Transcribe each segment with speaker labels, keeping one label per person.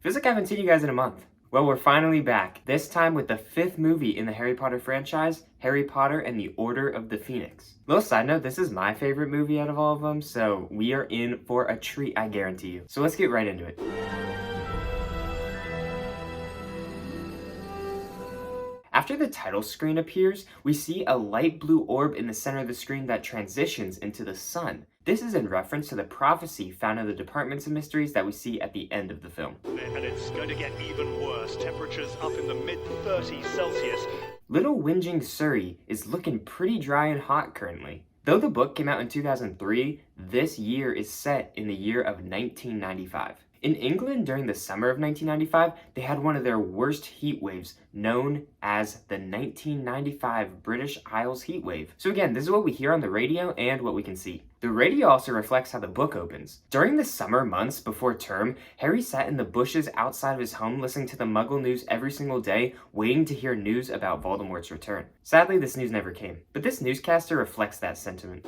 Speaker 1: Feels like I haven't seen you guys in a month. Well, we're finally back, this time with the 5th movie in the Harry Potter franchise, Harry Potter and the Order of the Phoenix. Little side note, this is my favorite movie out of all of them, so we are in for a treat, I guarantee you. So let's get right into it. After the title screen appears, we see a light blue orb in the center of the screen that transitions into the sun. This is in reference to the prophecy found in the Departments of Mysteries that we see at the end of the film.
Speaker 2: And it's going to get even worse. Temperatures up in the mid-30s Celsius.
Speaker 1: Little Whinging, Surrey is looking pretty dry and hot currently. Though the book came out in 2003, this year is set in the year of 1995. In England, during the summer of 1995, they had one of their worst heat waves, known as the 1995 British Isles heat wave. So again, this is what we hear on the radio and what we can see. The radio also reflects how the book opens. During the summer months before term, Harry sat in the bushes outside of his home listening to the Muggle news every single day, waiting to hear news about Voldemort's return. Sadly, this news never came, but this newscaster reflects that sentiment.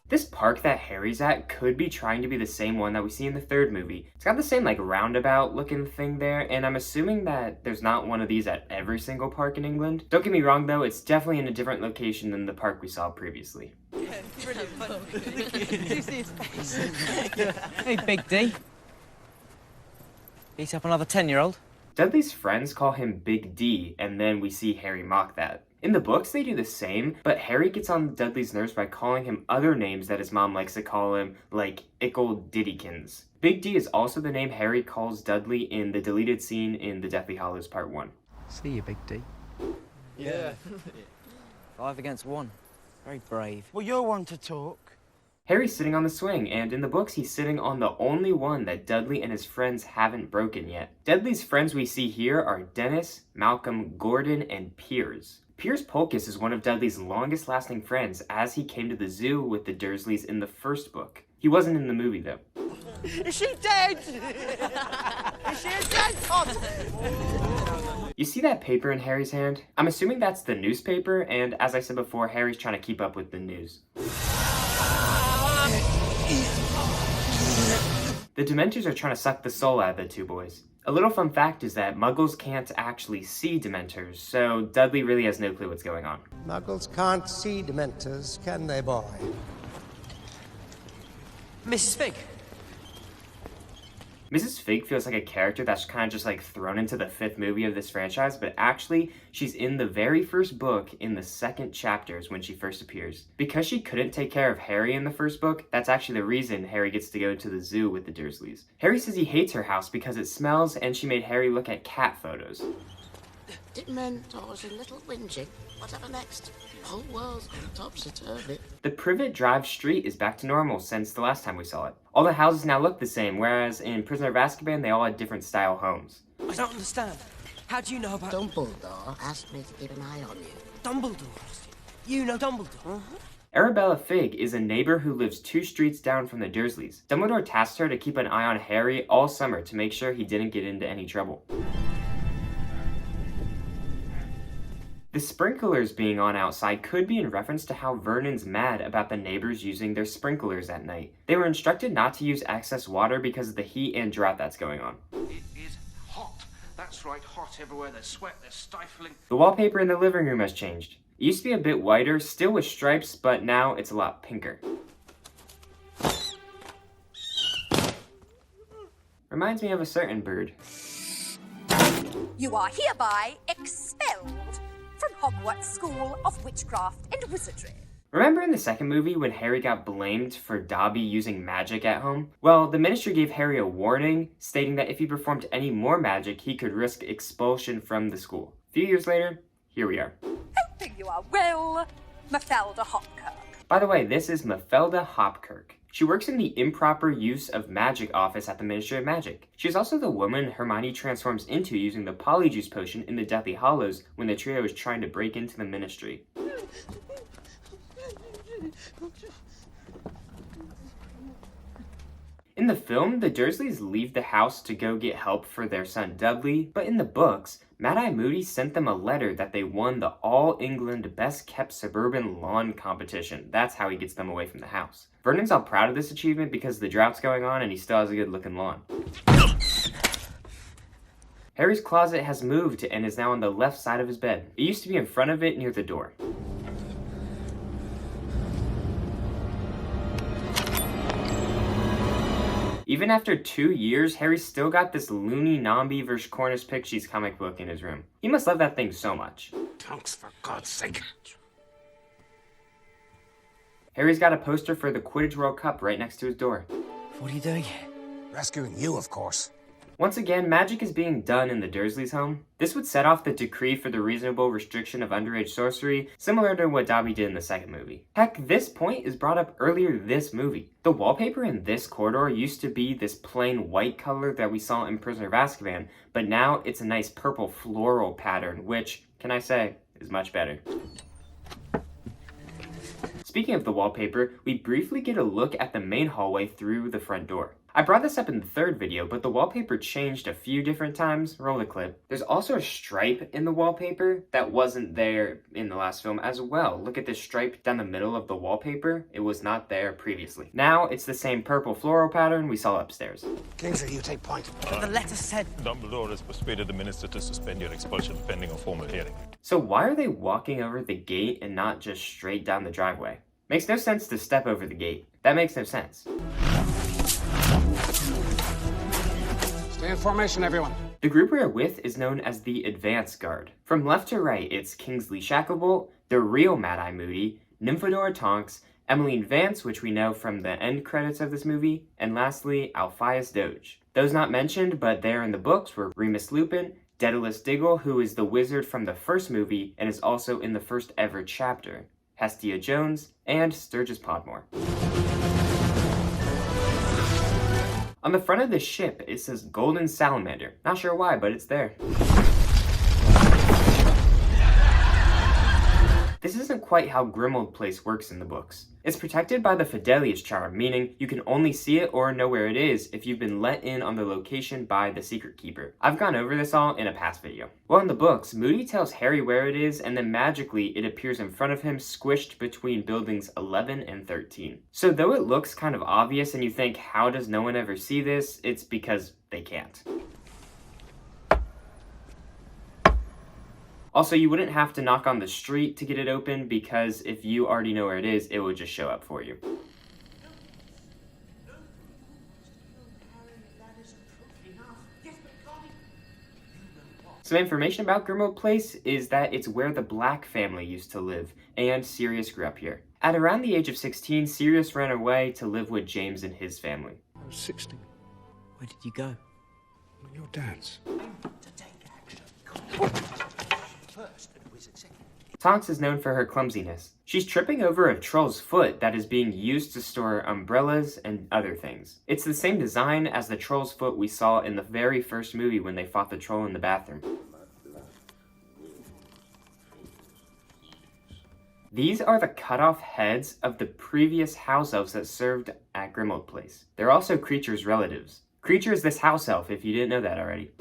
Speaker 1: This park that Harry's at could be trying to be the same one that we see in the 3rd movie. It's got the same roundabout looking thing there, and I'm assuming that there's not one of these at every single park in England. Don't get me wrong though, it's definitely in a different location than the park we saw previously.
Speaker 3: Hey, Big D. Beat up another 10-year-old.
Speaker 1: Dudley's friends call him Big D, and then we see Harry mock that. In the books, they do the same, but Harry gets on Dudley's nerves by calling him other names that his mom likes to call him, like Ickle Diddykins. Big D is also the name Harry calls Dudley in the deleted scene in The Deathly Hallows Part 1.
Speaker 3: See you, Big D.
Speaker 4: Yeah.
Speaker 3: 5 against 1. Very brave.
Speaker 4: Well, you're one to talk.
Speaker 1: Harry's sitting on the swing, and in the books he's sitting on the only one that Dudley and his friends haven't broken yet. Dudley's friends we see here are Dennis, Malcolm, Gordon, and Piers. Piers Polkiss is one of Dudley's longest lasting friends, as he came to the zoo with the Dursleys in the 1st book. He wasn't in the movie though.
Speaker 4: Is she dead? Is she a dead tot?
Speaker 1: You see that paper in Harry's hand? I'm assuming that's the newspaper, and as I said before, Harry's trying to keep up with the news. The Dementors are trying to suck the soul out of the two boys. A little fun fact is that Muggles can't actually see Dementors, so Dudley really has no clue what's going on.
Speaker 5: Muggles can't see Dementors, can they, boy?
Speaker 3: Mrs. Fig.
Speaker 1: Mrs. Fig feels like a character that's kind of just thrown into the 5th movie of this franchise, but actually, she's in the very 1st book in the 2nd chapters when she first appears. Because she couldn't take care of Harry in the 1st book, that's actually the reason Harry gets to go to the zoo with the Dursleys. Harry says he hates her house because it smells, and she made Harry look at cat photos.
Speaker 6: Dementors and little Whinging. Whatever next? The whole world's gone topsy-turvy.
Speaker 1: The Privet Drive street is back to normal since the last time we saw it. All the houses now look the same, whereas in Prisoner of Azkaban, they all had different style homes.
Speaker 3: I don't understand. How do you know about...
Speaker 6: Dumbledore asked me to keep an eye on you.
Speaker 3: Dumbledore? You know Dumbledore?
Speaker 1: Arabella Fig is a neighbor who lives 2 streets down from the Dursleys. Dumbledore tasked her to keep an eye on Harry all summer to make sure he didn't get into any trouble. The sprinklers being on outside could be in reference to how Vernon's mad about the neighbors using their sprinklers at night. They were instructed not to use excess water because of the heat and drought that's going on.
Speaker 7: It is hot. That's right, hot everywhere. There's sweat, there's stifling.
Speaker 1: The wallpaper in the living room has changed. It used to be a bit whiter, still with stripes, but now it's a lot pinker. Reminds me of a certain bird.
Speaker 8: You are hereby expelled from Hogwarts School of Witchcraft and Wizardry.
Speaker 1: Remember in the 2nd movie when Harry got blamed for Dobby using magic at home? Well, the Ministry gave Harry a warning, stating that if he performed any more magic, he could risk expulsion from the school. A few years later, here we are.
Speaker 8: Hoping you are well, Mafalda Hopkirk.
Speaker 1: By the way, this is Mafalda Hopkirk. She works in the improper use of magic office at the Ministry of Magic. She's also the woman Hermione transforms into using the Polyjuice potion in the Deathly Hallows when the trio is trying to break into the Ministry. In the film, the Dursleys leave the house to go get help for their son Dudley, but in the books, Mad-Eye Moody sent them a letter that they won the All-England Best Kept Suburban Lawn competition. That's how he gets them away from the house. Vernon's all proud of this achievement because the drought's going on and he still has a good-looking lawn. Harry's closet has moved and is now on the left side of his bed. It used to be in front of it near the door. Even after 2 years, Harry's still got this loony Nambi vs. Cornus Pixies comic book in his room. He must love that thing so much.
Speaker 7: Tonks, for God's sake.
Speaker 1: Harry's got a poster for the Quidditch World Cup right next to his door.
Speaker 3: What are you doing?
Speaker 5: Rescuing you, of course.
Speaker 1: Once again, magic is being done in the Dursleys' home. This would set off the decree for the reasonable restriction of underage sorcery, similar to what Dobby did in the second movie. Heck, this point is brought up earlier this movie. The wallpaper in this corridor used to be this plain white color that we saw in Prisoner of Azkaban, but now it's a nice purple floral pattern, which, can I say, is much better. Speaking of the wallpaper, we briefly get a look at the main hallway through the front door. I brought this up in the third video, but the wallpaper changed a few different times. Roll the clip. There's also a stripe in the wallpaper that wasn't there in the last film as well. Look at this stripe down the middle of the wallpaper. It was not there previously. Now it's the same purple floral pattern we saw upstairs.
Speaker 5: Kingsley, you take point.
Speaker 3: But the letter said...
Speaker 9: Dumbledore has persuaded the minister to suspend your expulsion pending a formal hearing.
Speaker 1: So why are they walking over the gate and not just straight down the driveway? Makes no sense to step over the gate. That makes no sense.
Speaker 5: Stay in formation, everyone.
Speaker 1: The group we are with is known as the Advance Guard. From left to right, it's Kingsley Shacklebolt, the real Mad-Eye Moody, Nymphadora Tonks, Emmeline Vance, which we know from the end credits of this movie, and lastly, Alpheus Doge. Those not mentioned, but there in the books were Remus Lupin, Daedalus Diggle, who is the wizard from the first movie and is also in the first ever chapter, Hestia Jones, and Sturgis Podmore. On the front of the ship, it says Golden Salamander. Not sure why, but it's there. This isn't quite how Grimmauld Place works in the books. It's protected by the Fidelius charm, meaning you can only see it or know where it is if you've been let in on the location by the Secret Keeper. I've gone over this all in a past video. Well, in the books, Moody tells Harry where it is, and then magically it appears in front of him squished between buildings 11 and 13. So though it looks kind of obvious and you think, how does no one ever see this? It's because they can't. Also, you wouldn't have to knock on the street to get it open because if you already know where it is, it would just show up for you. Some information about Grimmauld Place is that it's where the Black family used to live, and Sirius grew up here. At around the age of 16, Sirius ran away to live with James and his family.
Speaker 5: I was 16.
Speaker 3: Where did you go?
Speaker 5: Your dad's.
Speaker 1: Tonks is known for her clumsiness. She's tripping over a troll's foot that is being used to store umbrellas and other things. It's the same design as the troll's foot we saw in the very first movie when they fought the troll in the bathroom. These are the cut-off heads of the previous house elves that served at Grimmauld Place. They're also Kreacher's relatives. Kreacher is this house elf, if you didn't know that already.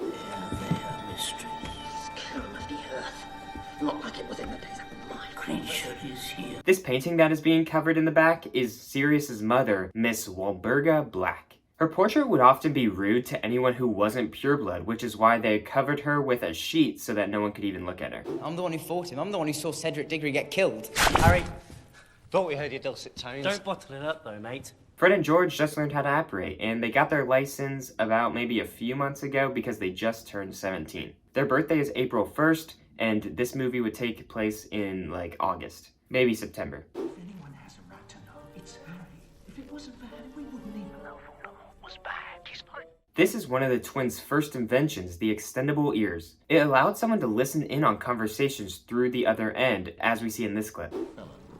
Speaker 6: Not like it was in the days of my creature is here.
Speaker 1: This painting that is being covered in the back is Sirius's mother, Miss Walburga Black. Her portrait would often be rude to anyone who wasn't pureblood, which is why they covered her with a sheet so that no one could even look at her.
Speaker 3: I'm the one who fought him. I'm the one who saw Cedric Diggory get killed.
Speaker 4: Harry, thought we heard your dulcet tones.
Speaker 10: Don't bottle it up though, mate.
Speaker 1: Fred and George just learned how to apparate, and they got their license about maybe a few months ago because they just turned 17. Their birthday is April 1st, and this movie would take place in, like, August. Maybe September.
Speaker 6: If anyone has a right to know, it's Harry. If it wasn't for Harry, we wouldn't even know Voldemort was bad. He's fine.
Speaker 1: This is one of the twins' first inventions, the extendable ears. It allowed someone to listen in on conversations through the other end, as we see in this clip.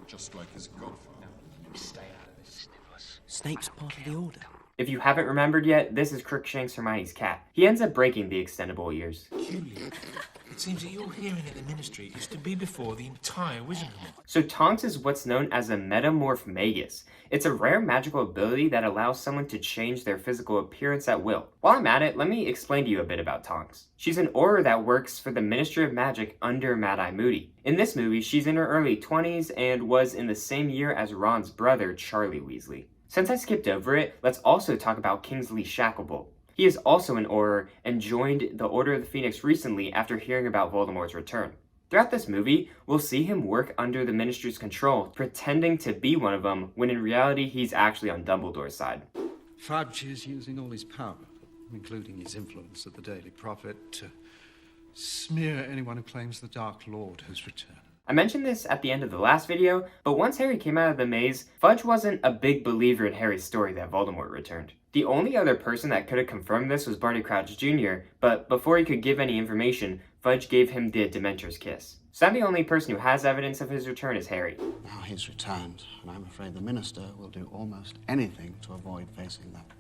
Speaker 9: Just like his godfather.
Speaker 6: Stay out of this, Sniffles.
Speaker 3: Snape's part of the Order.
Speaker 1: If you haven't remembered yet, this is Crookshanks Hermione's cat. He ends up breaking the extendable ears.
Speaker 10: It seems that your hearing at the Ministry used to be before the entire wizardry.
Speaker 1: So Tonks is what's known as a metamorph magus. It's a rare magical ability that allows someone to change their physical appearance at will. While I'm at it, let me explain to you a bit about Tonks. She's an Auror that works for the Ministry of Magic under Mad-Eye Moody. In this movie, she's in her early 20s and was in the same year as Ron's brother, Charlie Weasley. Since I skipped over it, let's also talk about Kingsley Shacklebolt. He is also an Auror and joined the Order of the Phoenix recently after hearing about Voldemort's return. Throughout this movie, we'll see him work under the Ministry's control, pretending to be one of them, when in reality he's actually on Dumbledore's side.
Speaker 11: Fudge is using all his power, including his influence at the Daily Prophet, to smear anyone who claims the Dark Lord has returned.
Speaker 1: I mentioned this at the end of the last video, but once Harry came out of the maze, Fudge wasn't a big believer in Harry's story that Voldemort returned. The only other person that could have confirmed this was Barty Crouch Jr., but before he could give any information, Fudge gave him the Dementor's kiss. So now the only person who has evidence of his return is Harry.
Speaker 12: Now he's returned, and I'm afraid the Minister will do almost anything to avoid facing that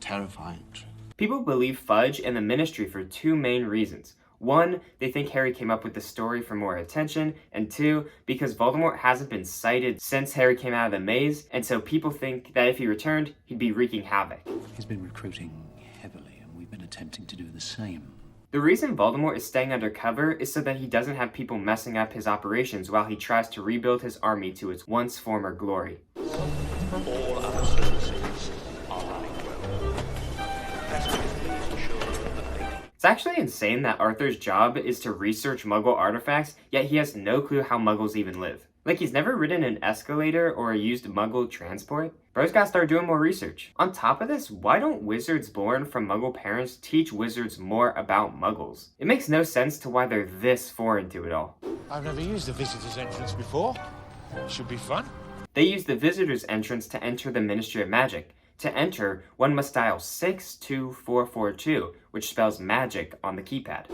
Speaker 12: terrifying truth.
Speaker 1: People believe Fudge and the Ministry for two main reasons. One, they think Harry came up with the story for more attention, and two, because Voldemort hasn't been sighted since Harry came out of the maze, and so people think that if he returned, he'd be wreaking havoc.
Speaker 6: He's been recruiting heavily, and we've been attempting to do the same.
Speaker 1: The reason Voldemort is staying undercover is so that he doesn't have people messing up his operations while he tries to rebuild his army to its once former glory.
Speaker 2: All other services are running well. Best please ensure that they...
Speaker 1: It's actually insane that Arthur's job is to research Muggle artifacts, yet he has no clue how Muggles even live. Like, he's never ridden an escalator or used Muggle transport. Bro's gotta start doing more research. On top of this, why don't wizards born from Muggle parents teach wizards more about Muggles? It makes no sense to why they're this foreign to it all.
Speaker 10: I've never used the visitor's entrance before. Should be fun.
Speaker 1: They use the visitor's entrance to enter the Ministry of Magic. To enter, one must dial 62442, which spells magic on the keypad.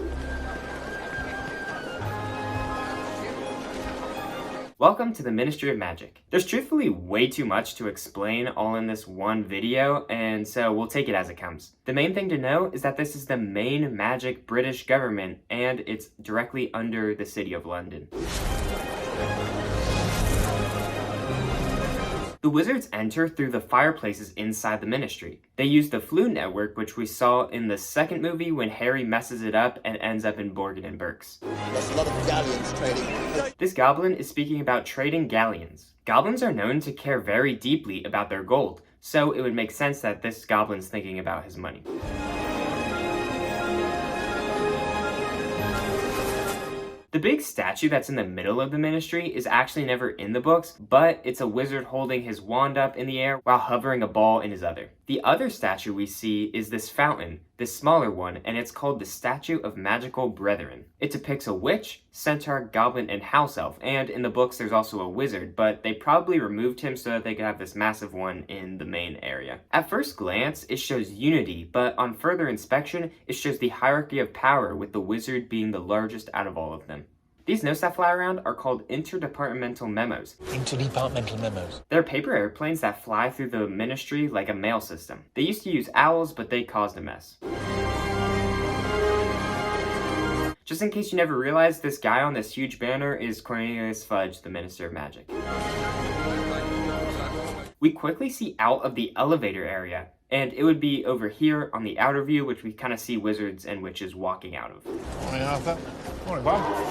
Speaker 1: Welcome to the Ministry of Magic. There's truthfully way too much to explain all in this one video, and so we'll take it as it comes. The main thing to know is that this is the main magic British government, and it's directly under the City of London. The wizards enter through the fireplaces inside the Ministry. They use the Floo network, which we saw in the second movie when Harry messes it up and ends up in Borgin and Burke's.
Speaker 13: There's a lot of galleons trading.
Speaker 1: This goblin is speaking about trading galleons. Goblins are known to care very deeply about their gold, so it would make sense that this goblin's thinking about his money. The big statue that's in the middle of the Ministry is actually never in the books, but it's a wizard holding his wand up in the air while hovering a ball in his other. The other statue we see is this fountain, this smaller one, and it's called the Statue of Magical Brethren. It depicts a witch, centaur, goblin, and house elf, and in the books there's also a wizard, but they probably removed him so that they could have this massive one in the main area. At first glance, it shows unity, but on further inspection, it shows the hierarchy of power, with the wizard being the largest out of all of them. These notes that fly around are called interdepartmental memos.
Speaker 10: Interdepartmental memos.
Speaker 1: They're paper airplanes that fly through the Ministry like a mail system. They used to use owls, but they caused a mess. Just in case you never realized, this guy on this huge banner is Cornelius Fudge, the Minister of Magic. We quickly see out of the elevator area, and it would be over here on the outer view, which we kind of see wizards and witches walking out of.
Speaker 10: Morning, Arthur. Morning, Bob.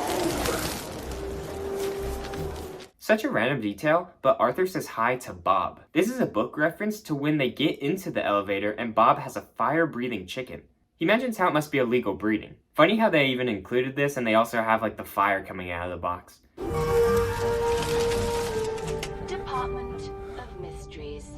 Speaker 1: Such a random detail, but Arthur says hi to Bob. This is a book reference to when they get into the elevator and Bob has a fire-breathing chicken. He mentions how it must be illegal breeding. Funny how they even included this and they also have like the fire coming out of the box.
Speaker 14: Department of Mysteries.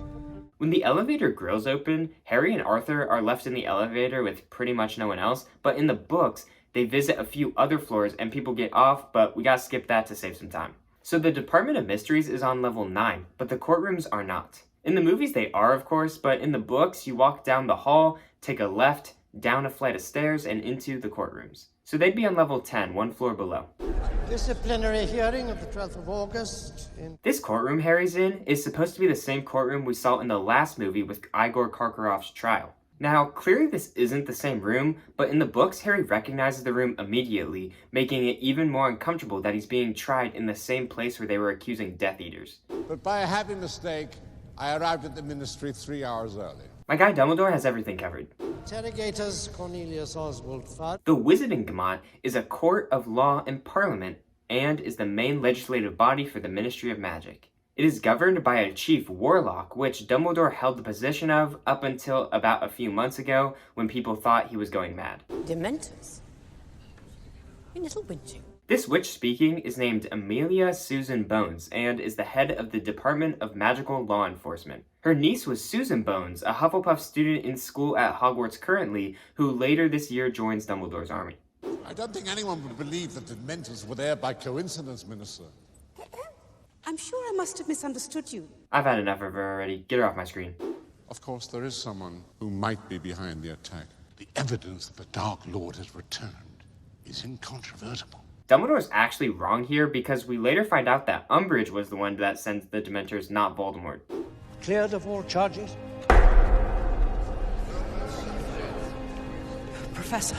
Speaker 1: When the elevator grills open, Harry and Arthur are left in the elevator with pretty much no one else, but in the books, they visit a few other floors and people get off, but we gotta skip that to save some time. So the Department of Mysteries is on level 9, but the courtrooms are not. In the movies they are, of course, but in the books you walk down the hall, take a left, down a flight of stairs, and into the courtrooms. So they'd be on level 10, one floor below.
Speaker 13: Disciplinary hearing of the 12th of August.
Speaker 1: This courtroom Harry's in is supposed to be the same courtroom we saw in the last movie with Igor Karkaroff's trial. Now, clearly this isn't the same room, but in the books, Harry recognizes the room immediately, making it even more uncomfortable that he's being tried in the same place where they were accusing Death Eaters.
Speaker 15: But by a happy mistake, I arrived at the Ministry 3 hours early.
Speaker 1: My guy Dumbledore has everything covered.
Speaker 13: Interrogators Cornelius Oswald Fudd.
Speaker 1: The Wizarding is a court of law and parliament, and is the main legislative body for the Ministry of Magic. It is governed by a chief warlock, which Dumbledore held the position of up until about a few months ago when people thought he was going mad.
Speaker 16: Dementors? In Little Whinging.
Speaker 1: This witch speaking is named Amelia Susan Bones and is the head of the Department of Magical Law Enforcement. Her niece was Susan Bones, a Hufflepuff student in school at Hogwarts currently, who later this year joins Dumbledore's army.
Speaker 15: I don't think anyone would believe that the Dementors were there by coincidence, Minister.
Speaker 16: I'm sure I must have misunderstood you.
Speaker 1: I've had enough of her already. Get her off my screen.
Speaker 15: Of course, there is someone who might be behind the attack. The evidence that the Dark Lord has returned is incontrovertible.
Speaker 1: Dumbledore's actually wrong here because we later find out that Umbridge was the one that sent the Dementors, not Voldemort.
Speaker 13: Cleared of all charges?
Speaker 3: Professor.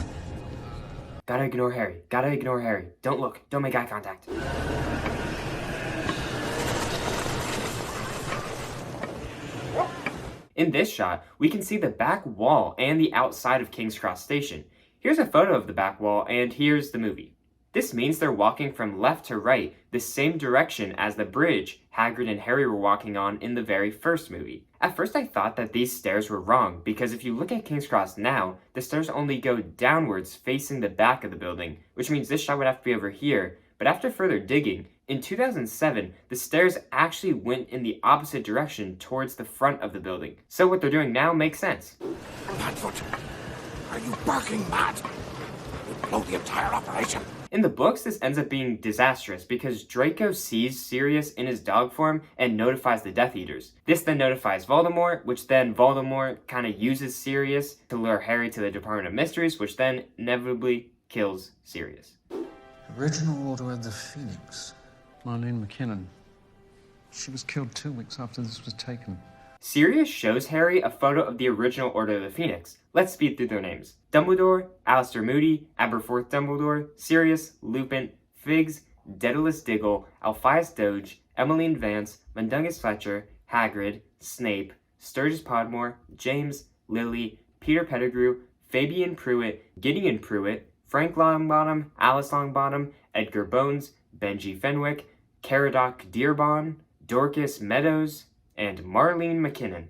Speaker 1: Gotta ignore Harry. Gotta ignore Harry. Don't look. Don't make eye contact. In this shot, we can see the back wall and the outside of King's Cross Station. Here's a photo of the back wall, and here's the movie. This means they're walking from left to right, the same direction as the bridge Hagrid and Harry were walking on in the very first movie. At first I thought that these stairs were wrong, because if you look at King's Cross now, the stairs only go downwards facing the back of the building, which means this shot would have to be over here. But after further digging, in 2007, the stairs actually went in the opposite direction towards the front of the building. So what they're doing now makes sense.
Speaker 5: Madfoot, are you barking mad? We'll blow the entire operation.
Speaker 1: In the books, this ends up being disastrous because Draco sees Sirius in his dog form and notifies the Death Eaters. This then notifies Voldemort, which then Voldemort kind of uses Sirius to lure Harry to the Department of Mysteries, which then inevitably kills Sirius.
Speaker 11: Original Order of the Phoenix. Marlene McKinnon. She was killed 2 weeks after this was taken.
Speaker 1: Sirius shows Harry a photo of the original Order of the Phoenix. Let's speed through their names. Dumbledore, Alistair Moody, Aberforth Dumbledore, Sirius, Lupin, Figs, Daedalus Diggle, Alpheus Doge, Emmeline Vance, Mundungus Fletcher, Hagrid, Snape, Sturgis Podmore, James, Lily, Peter Pettigrew, Fabian Pruitt, Gideon Pruitt, Frank Longbottom, Alice Longbottom, Edgar Bones, Benji Fenwick, Caradoc Dearborn, Dorcas Meadows, and Marlene McKinnon.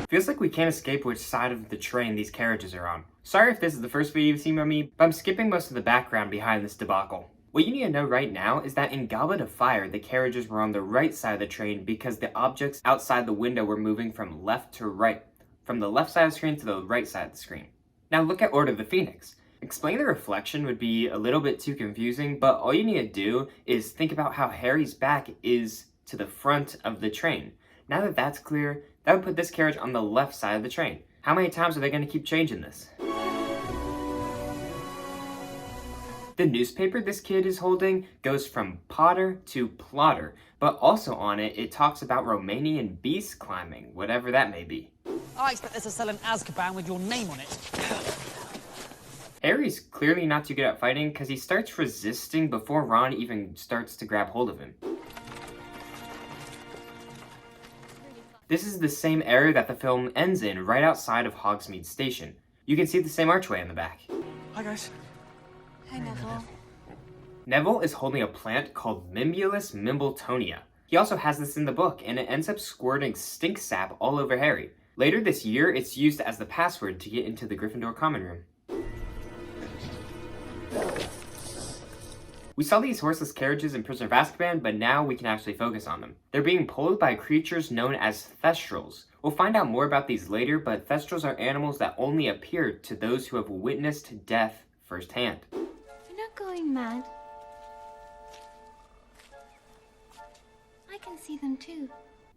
Speaker 1: Feels like we can't escape which side of the train these carriages are on. Sorry if this is the first video you've seen by me, but I'm skipping most of the background behind this debacle. What you need to know right now is that in Goblet of Fire, the carriages were on the right side of the train because the objects outside the window were moving from left to right, from the left side of the screen to the right side of the screen. Now look at Order of the Phoenix. Explaining the reflection would be a little bit too confusing, but all you need to do is think about how Harry's back is to the front of the train. Now that that's clear, that would put this carriage on the left side of the train. How many times are they going to keep changing this? The newspaper this kid is holding goes from Potter to Plotter, but also on it, it talks about Romanian beast climbing, whatever that may be.
Speaker 3: I expect this to sell in Azkaban with your name on it.
Speaker 1: Harry's clearly not too good at fighting because he starts resisting before Ron even starts to grab hold of him. This is the same area that the film ends in, right outside of Hogsmeade Station. You can see the same archway in the back.
Speaker 3: Hi guys.
Speaker 16: Hi, Neville.
Speaker 1: Neville is holding a plant called Mimbulus Mimbletonia. He also has this in the book, and it ends up squirting stink sap all over Harry. Later this year, it's used as the password to get into the Gryffindor common room. We saw these horseless carriages in Prisoner of Azkaban, but now we can actually focus on them. They're being pulled by creatures known as Thestrals. We'll find out more about these later, but Thestrals are animals that only appear to those who have witnessed death firsthand.
Speaker 14: You're not going mad. I can see them too.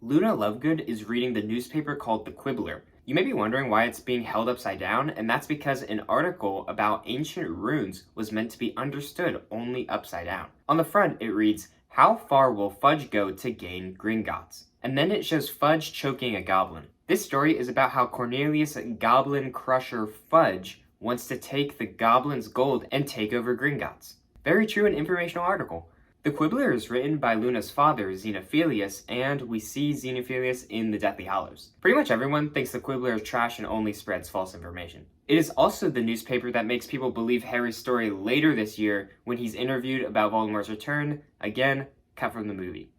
Speaker 1: Luna Lovegood is reading the newspaper called The Quibbler. You may be wondering why it's being held upside down, and that's because an article about ancient runes was meant to be understood only upside down. On the front, it reads, "How far will Fudge go to gain Gringotts?" And then it shows Fudge choking a goblin. This story is about how Cornelius Goblin Crusher Fudge wants to take the goblin's gold and take over Gringotts. Very true and informational article. The Quibbler is written by Luna's father, Xenophilius, and we see Xenophilius in the Deathly Hallows. Pretty much everyone thinks the Quibbler is trash and only spreads false information. It is also the newspaper that makes people believe Harry's story later this year when he's interviewed about Voldemort's return, again, cut from the movie.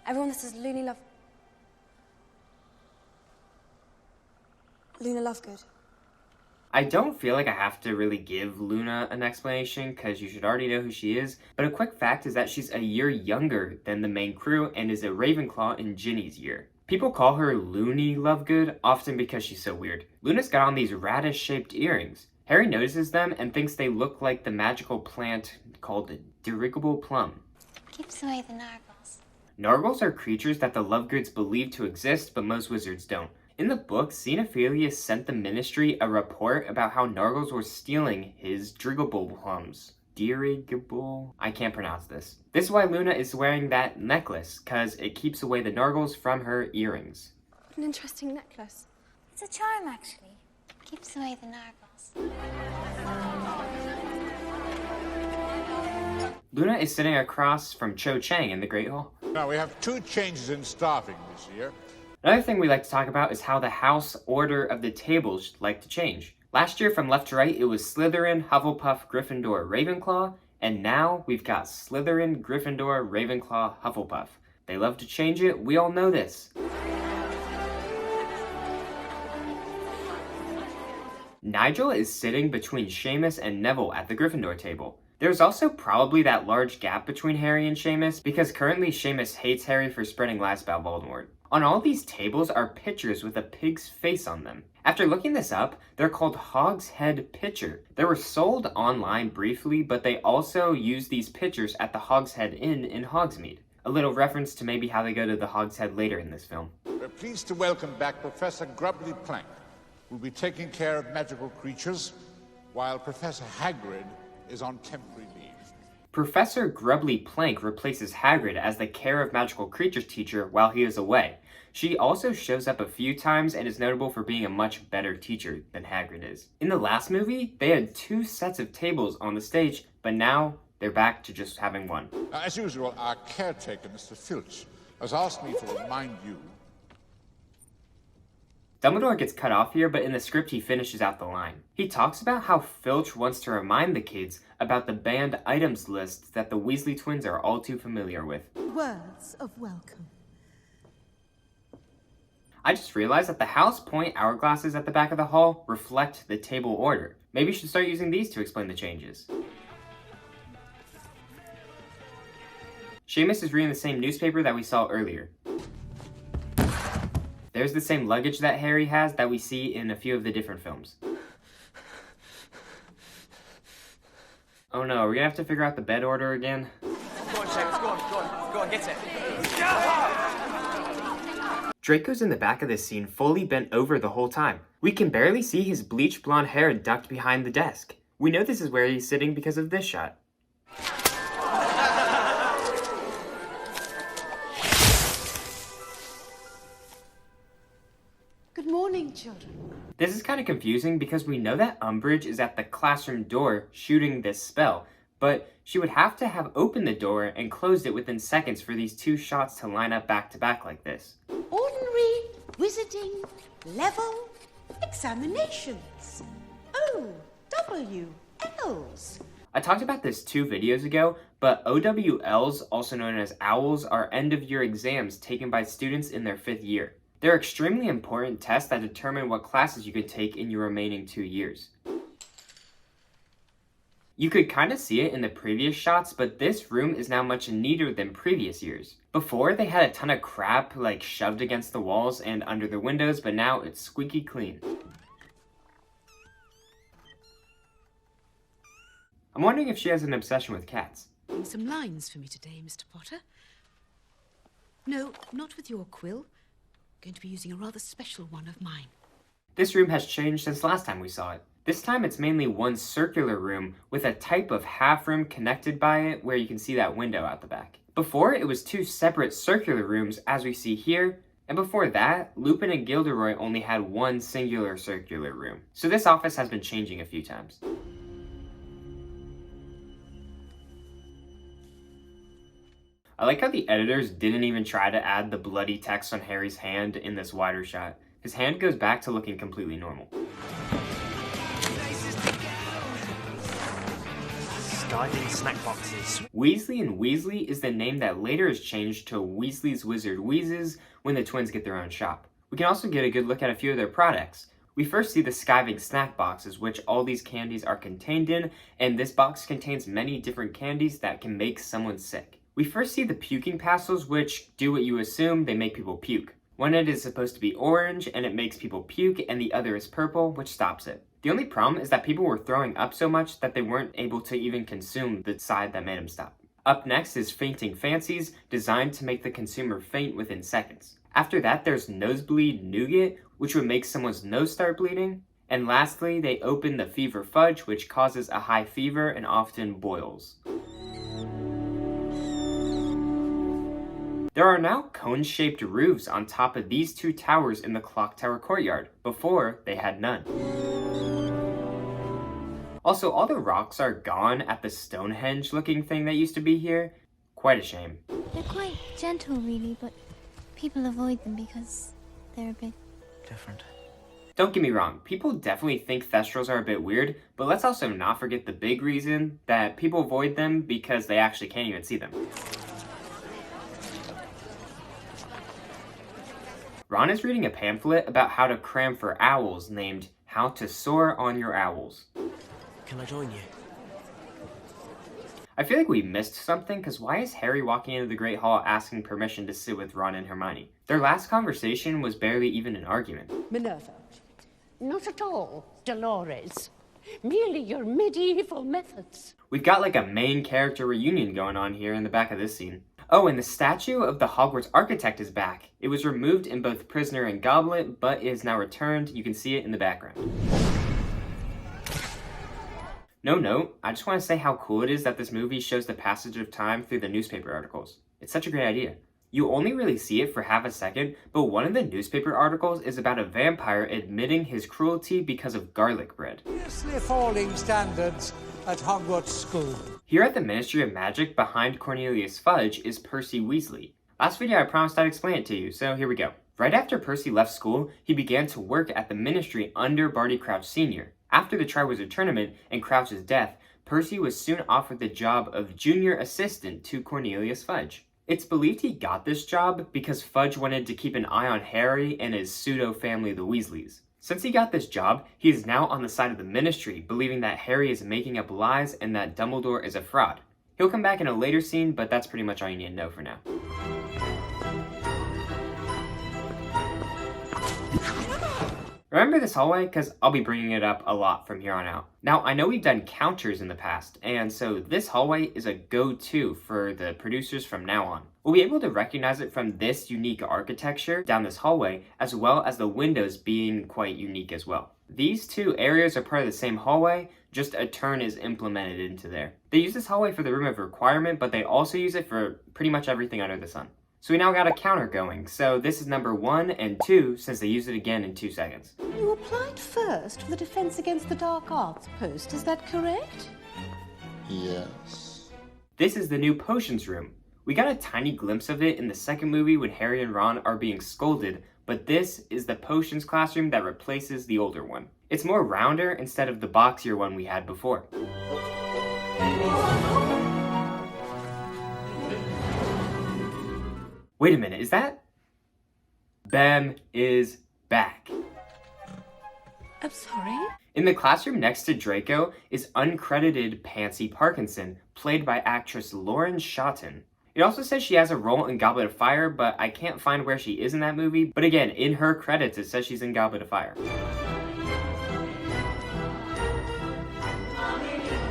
Speaker 17: Everyone, this is Luna Lovegood.
Speaker 1: I don't feel like I have to really give Luna an explanation because you should already know who she is, but a quick fact is that she's a year younger than the main crew and is a Ravenclaw in Ginny's year. People call her Loony Lovegood, often because she's so weird. Luna's got on these radish-shaped earrings. Harry notices them and thinks they look like the magical plant called Dirigible Plum.
Speaker 14: Keeps away the nargles.
Speaker 1: Nargles are creatures that the Lovegoods believe to exist, but most wizards don't. In the book, Xenophilius sent the Ministry a report about how Nargles were stealing his Dirigible Plums. Dirigible? I can't pronounce this. This is why Luna is wearing that necklace, cause it keeps away the Nargles from her earrings.
Speaker 17: What an interesting necklace.
Speaker 14: It's a charm, actually. Keeps away the nargles.
Speaker 1: Luna is sitting across from Cho Chang in the Great Hall.
Speaker 15: Now, we have 2 changes in staffing this year.
Speaker 1: Another thing we like to talk about is how the house order of the tables like to change. Last year, from left to right, it was Slytherin, Hufflepuff, Gryffindor, Ravenclaw, and now we've got Slytherin, Gryffindor, Ravenclaw, Hufflepuff. They love to change it, we all know this. Nigel is sitting between Seamus and Neville at the Gryffindor table. There's also probably that large gap between Harry and Seamus because currently Seamus hates Harry for spreading lies about Voldemort. On all these tables are pictures with a pig's face on them. After looking this up, they're called Hogshead Pitcher. They were sold online briefly, but they also use these pictures at the Hogshead Inn in Hogsmeade. A little reference to maybe how they go to the Hogshead later in this film.
Speaker 15: We're pleased to welcome back Professor Grubbly Plank, who'll be taking care of magical creatures, while Professor Hagrid is on temporary leave.
Speaker 1: Professor Grubbly Plank replaces Hagrid as the Care of Magical Creatures teacher while he is away. She also shows up a few times and is notable for being a much better teacher than Hagrid is. In the last movie, they had 2 sets of tables on the stage, but now they're back to just having 1.
Speaker 15: As usual, our caretaker, Mr. Filch, has asked me to remind you.
Speaker 1: Dumbledore gets cut off here, but in the script he finishes out the line. He talks about how Filch wants to remind the kids about the banned items list that the Weasley twins are all too familiar with.
Speaker 16: Words of welcome.
Speaker 1: I just realized that the House Point hourglasses at the back of the hall reflect the table order. Maybe you should start using these to explain the changes. Seamus is reading the same newspaper that we saw earlier. There's the same luggage that Harry has that we see in a few of the different films. Oh no, are we gonna have to figure out the bed order again?
Speaker 3: Go on, Seamus, go on, get it.
Speaker 1: Draco's in the back of this scene fully bent over the whole time. We can barely see his bleached blonde hair ducked behind the desk. We know this is where he's sitting because of this shot.
Speaker 16: Good morning, children.
Speaker 1: This is kind of confusing because we know that Umbridge is at the classroom door shooting this spell, but she would have to have opened the door and closed it within seconds for these 2 shots to line up back to back like this.
Speaker 16: Ordinary wizarding level examinations. OWLs.
Speaker 1: I talked about this 2 videos ago, but OWLs, also known as OWLs, are end-of-year exams taken by students in their 5th year. They're extremely important tests that determine what classes you could take in your remaining 2 years. You could kind of see it in the previous shots, but this room is now much neater than previous years. Before, they had a ton of crap like shoved against the walls and under the windows, but now it's squeaky clean. I'm wondering if she has an obsession with cats.
Speaker 16: Some lines for me today, Mr. Potter. No, not with your quill. Going to be using a rather special one of mine.
Speaker 1: This room has changed since last time we saw it. This time it's mainly one circular room with a type of half room connected by it where you can see that window out the back. Before, it was 2 separate circular rooms as we see here, and before that, Lupin and Gilderoy only had 1 singular circular room. So this office has been changing a few times. I like how the editors didn't even try to add the bloody text on Harry's hand in this wider shot. His hand goes back to looking completely normal.
Speaker 3: Skiving snack boxes.
Speaker 1: Weasley and Weasley is the name that later is changed to Weasley's Wizard Wheezes when the twins get their own shop. We can also get a good look at a few of their products. We first see the skiving snack boxes, which all these candies are contained in, and this box contains many different candies that can make someone sick. We first see the puking pastels, which do what you assume, they make people puke. One end is supposed to be orange, and it makes people puke, and the other is purple, which stops it. The only problem is that people were throwing up so much that they weren't able to even consume the side that made them stop. Up next is Fainting Fancies, designed to make the consumer faint within seconds. After that, there's Nosebleed Nougat, which would make someone's nose start bleeding. And lastly, they open the Fever Fudge, which causes a high fever and often boils. There are now cone-shaped roofs on top of these 2 towers in the Clock Tower courtyard. Before, they had none. Also, all the rocks are gone at the Stonehenge-looking thing that used to be here. Quite a shame.
Speaker 14: They're quite gentle, really, but people avoid them because they're a bit
Speaker 3: different.
Speaker 1: Don't get me wrong, people definitely think Thestrals are a bit weird, but let's also not forget the big reason that people avoid them because they actually can't even see them. Ron is reading a pamphlet about how to cram for owls named How to Soar on Your Owls.
Speaker 3: Can I join you?
Speaker 1: I feel like we missed something, because why is Harry walking into the Great Hall asking permission to sit with Ron and Hermione? Their last conversation was barely even an argument.
Speaker 18: Minerva. Not at all, Dolores. Merely your medieval methods.
Speaker 1: We've got like a main character reunion going on here in the back of this scene. Oh, and the statue of the Hogwarts architect is back. It was removed in both Prisoner and Goblet, but is now returned. You can see it in the background. No, I just want to say how cool it is that this movie shows the passage of time through the newspaper articles. It's such a great idea. You only really see it for half a second, but one of the newspaper articles is about a vampire admitting his cruelty because of garlic bread.
Speaker 19: Seriously falling standards at Hogwarts School.
Speaker 1: Here at the Ministry of Magic, behind Cornelius Fudge, is Percy Weasley. Last video I promised I'd explain it to you, so here we go. Right after Percy left school, he began to work at the Ministry under Barty Crouch Sr. After the Triwizard Tournament and Crouch's death, Percy was soon offered the job of junior assistant to Cornelius Fudge. It's believed he got this job because Fudge wanted to keep an eye on Harry and his pseudo-family, the Weasleys. Since he got this job, he is now on the side of the Ministry, believing that Harry is making up lies and that Dumbledore is a fraud. He'll come back in a later scene, but that's pretty much all you need to know for now. Remember this hallway? Because I'll be bringing it up a lot from here on out. Now, I know we've done counters in the past, and so this hallway is a go-to for the producers from now on. We'll be able to recognize it from this unique architecture down this hallway, as well as the windows being quite unique as well. These 2 areas are part of the same hallway, just a turn is implemented into there. They use this hallway for the Room of Requirement, but they also use it for pretty much everything under the sun. So we now got a counter going, so this is number 1 and 2 since they use it again in 2 seconds.
Speaker 18: You applied first for the Defense Against the Dark Arts post, is that correct?
Speaker 12: Yes.
Speaker 1: This is the new potions room. We got a tiny glimpse of it in the second movie when Harry and Ron are being scolded, but this is the potions classroom that replaces the older one. It's more rounder instead of the boxier one we had before. Wait a minute, is that? Bem is back.
Speaker 18: I'm sorry?
Speaker 1: In the classroom next to Draco is uncredited Pansy Parkinson, played by actress Lauren Shotton. It also says she has a role in Goblet of Fire, but I can't find where she is in that movie. But again, in her credits, it says she's in Goblet of Fire.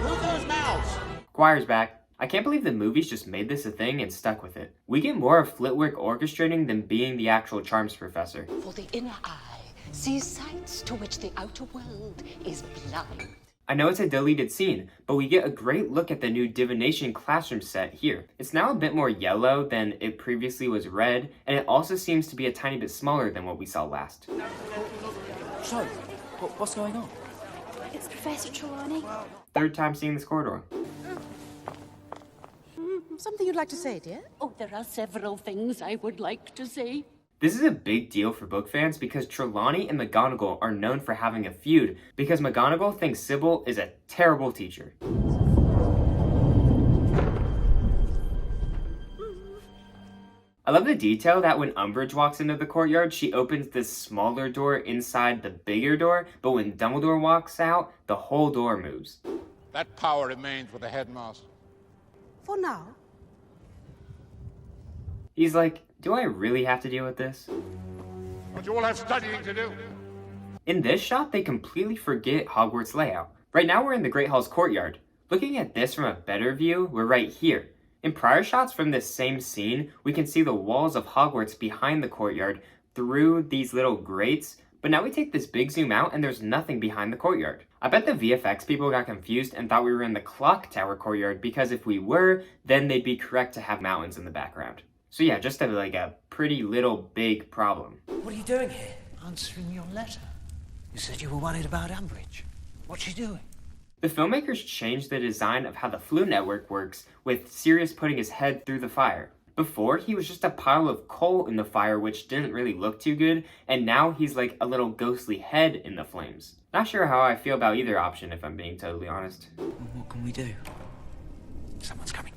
Speaker 19: Move those mouths!
Speaker 1: Squire's back. I can't believe the movies just made this a thing and stuck with it. We get more of Flitwick orchestrating than being the actual charms professor.
Speaker 18: For the inner eye sees sights to which the outer world is blind.
Speaker 1: I know it's a deleted scene, but we get a great look at the new divination classroom set here. It's now a bit more yellow than it previously was red, and it also seems to be a tiny bit smaller than what we saw last.
Speaker 3: So, what's going on?
Speaker 14: It's Professor Trelawney.
Speaker 1: Third time seeing this corridor.
Speaker 18: Something you'd like to say, dear?
Speaker 20: Oh, there are several things I would like to say.
Speaker 1: This is a big deal for book fans because Trelawney and McGonagall are known for having a feud because McGonagall thinks Sybil is a terrible teacher. I love the detail that when Umbridge walks into the courtyard, she opens this smaller door inside the bigger door, but when Dumbledore walks out, the whole door moves.
Speaker 15: That power remains with the headmaster.
Speaker 18: For now.
Speaker 1: He's like, do I really have to deal with this?
Speaker 15: But you all have studying to do.
Speaker 1: In this shot, they completely forget Hogwarts layout. Right now we're in the Great Hall's courtyard. Looking at this from a better view, we're right here. In prior shots from this same scene, we can see the walls of Hogwarts behind the courtyard through these little grates, but now we take this big zoom out and there's nothing behind the courtyard. I bet the VFX people got confused and thought we were in the clock tower courtyard because if we were, then they'd be correct to have mountains in the background. So yeah, just a pretty little big problem.
Speaker 10: What are you doing here? Answering your letter. You said you were worried about Umbridge. What's she doing?
Speaker 1: The filmmakers changed the design of how the Flu Network works, with Sirius putting his head through the fire. Before, he was just a pile of coal in the fire, which didn't really look too good, and now he's like a little ghostly head in the flames. Not sure how I feel about either option, if I'm being totally honest.
Speaker 3: What can we do?
Speaker 10: Someone's coming.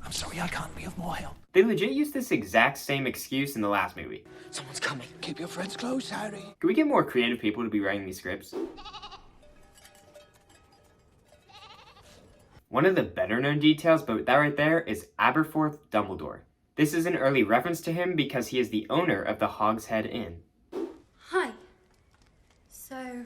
Speaker 10: I'm sorry, I can't be of more help.
Speaker 1: They legit used this exact same excuse in the last movie.
Speaker 10: Someone's coming. Keep your friends close, Harry.
Speaker 1: Can we get more creative people to be writing these scripts? One of the better known details, but that right there, is Aberforth Dumbledore. This is an early reference to him because he is the owner of the Hogshead Inn.
Speaker 17: Hi. So,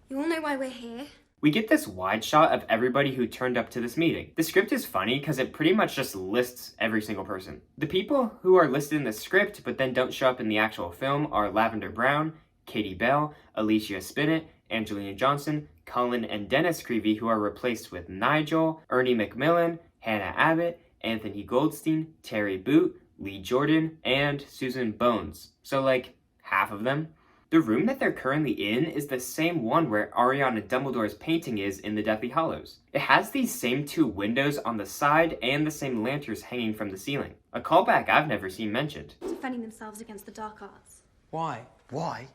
Speaker 17: you all know why we're here?
Speaker 1: We get this wide shot of everybody who turned up to this meeting. The script is funny because it pretty much just lists every single person. The people who are listed in the script but then don't show up in the actual film are Lavender Brown, Katie Bell, Alicia Spinnet, Angelina Johnson, Cullen and Dennis Creevy, who are replaced with Nigel, Ernie McMillan, Hannah Abbott, Anthony Goldstein, Terry Boot, Lee Jordan, and Susan Bones. So half of them. The room that they're currently in is the same one where Ariana Dumbledore's painting is in the Deathly Hallows. It has these same two windows on the side and the same lanterns hanging from the ceiling. A callback I've never seen mentioned.
Speaker 17: Defending themselves against the dark arts.
Speaker 3: Why? Why?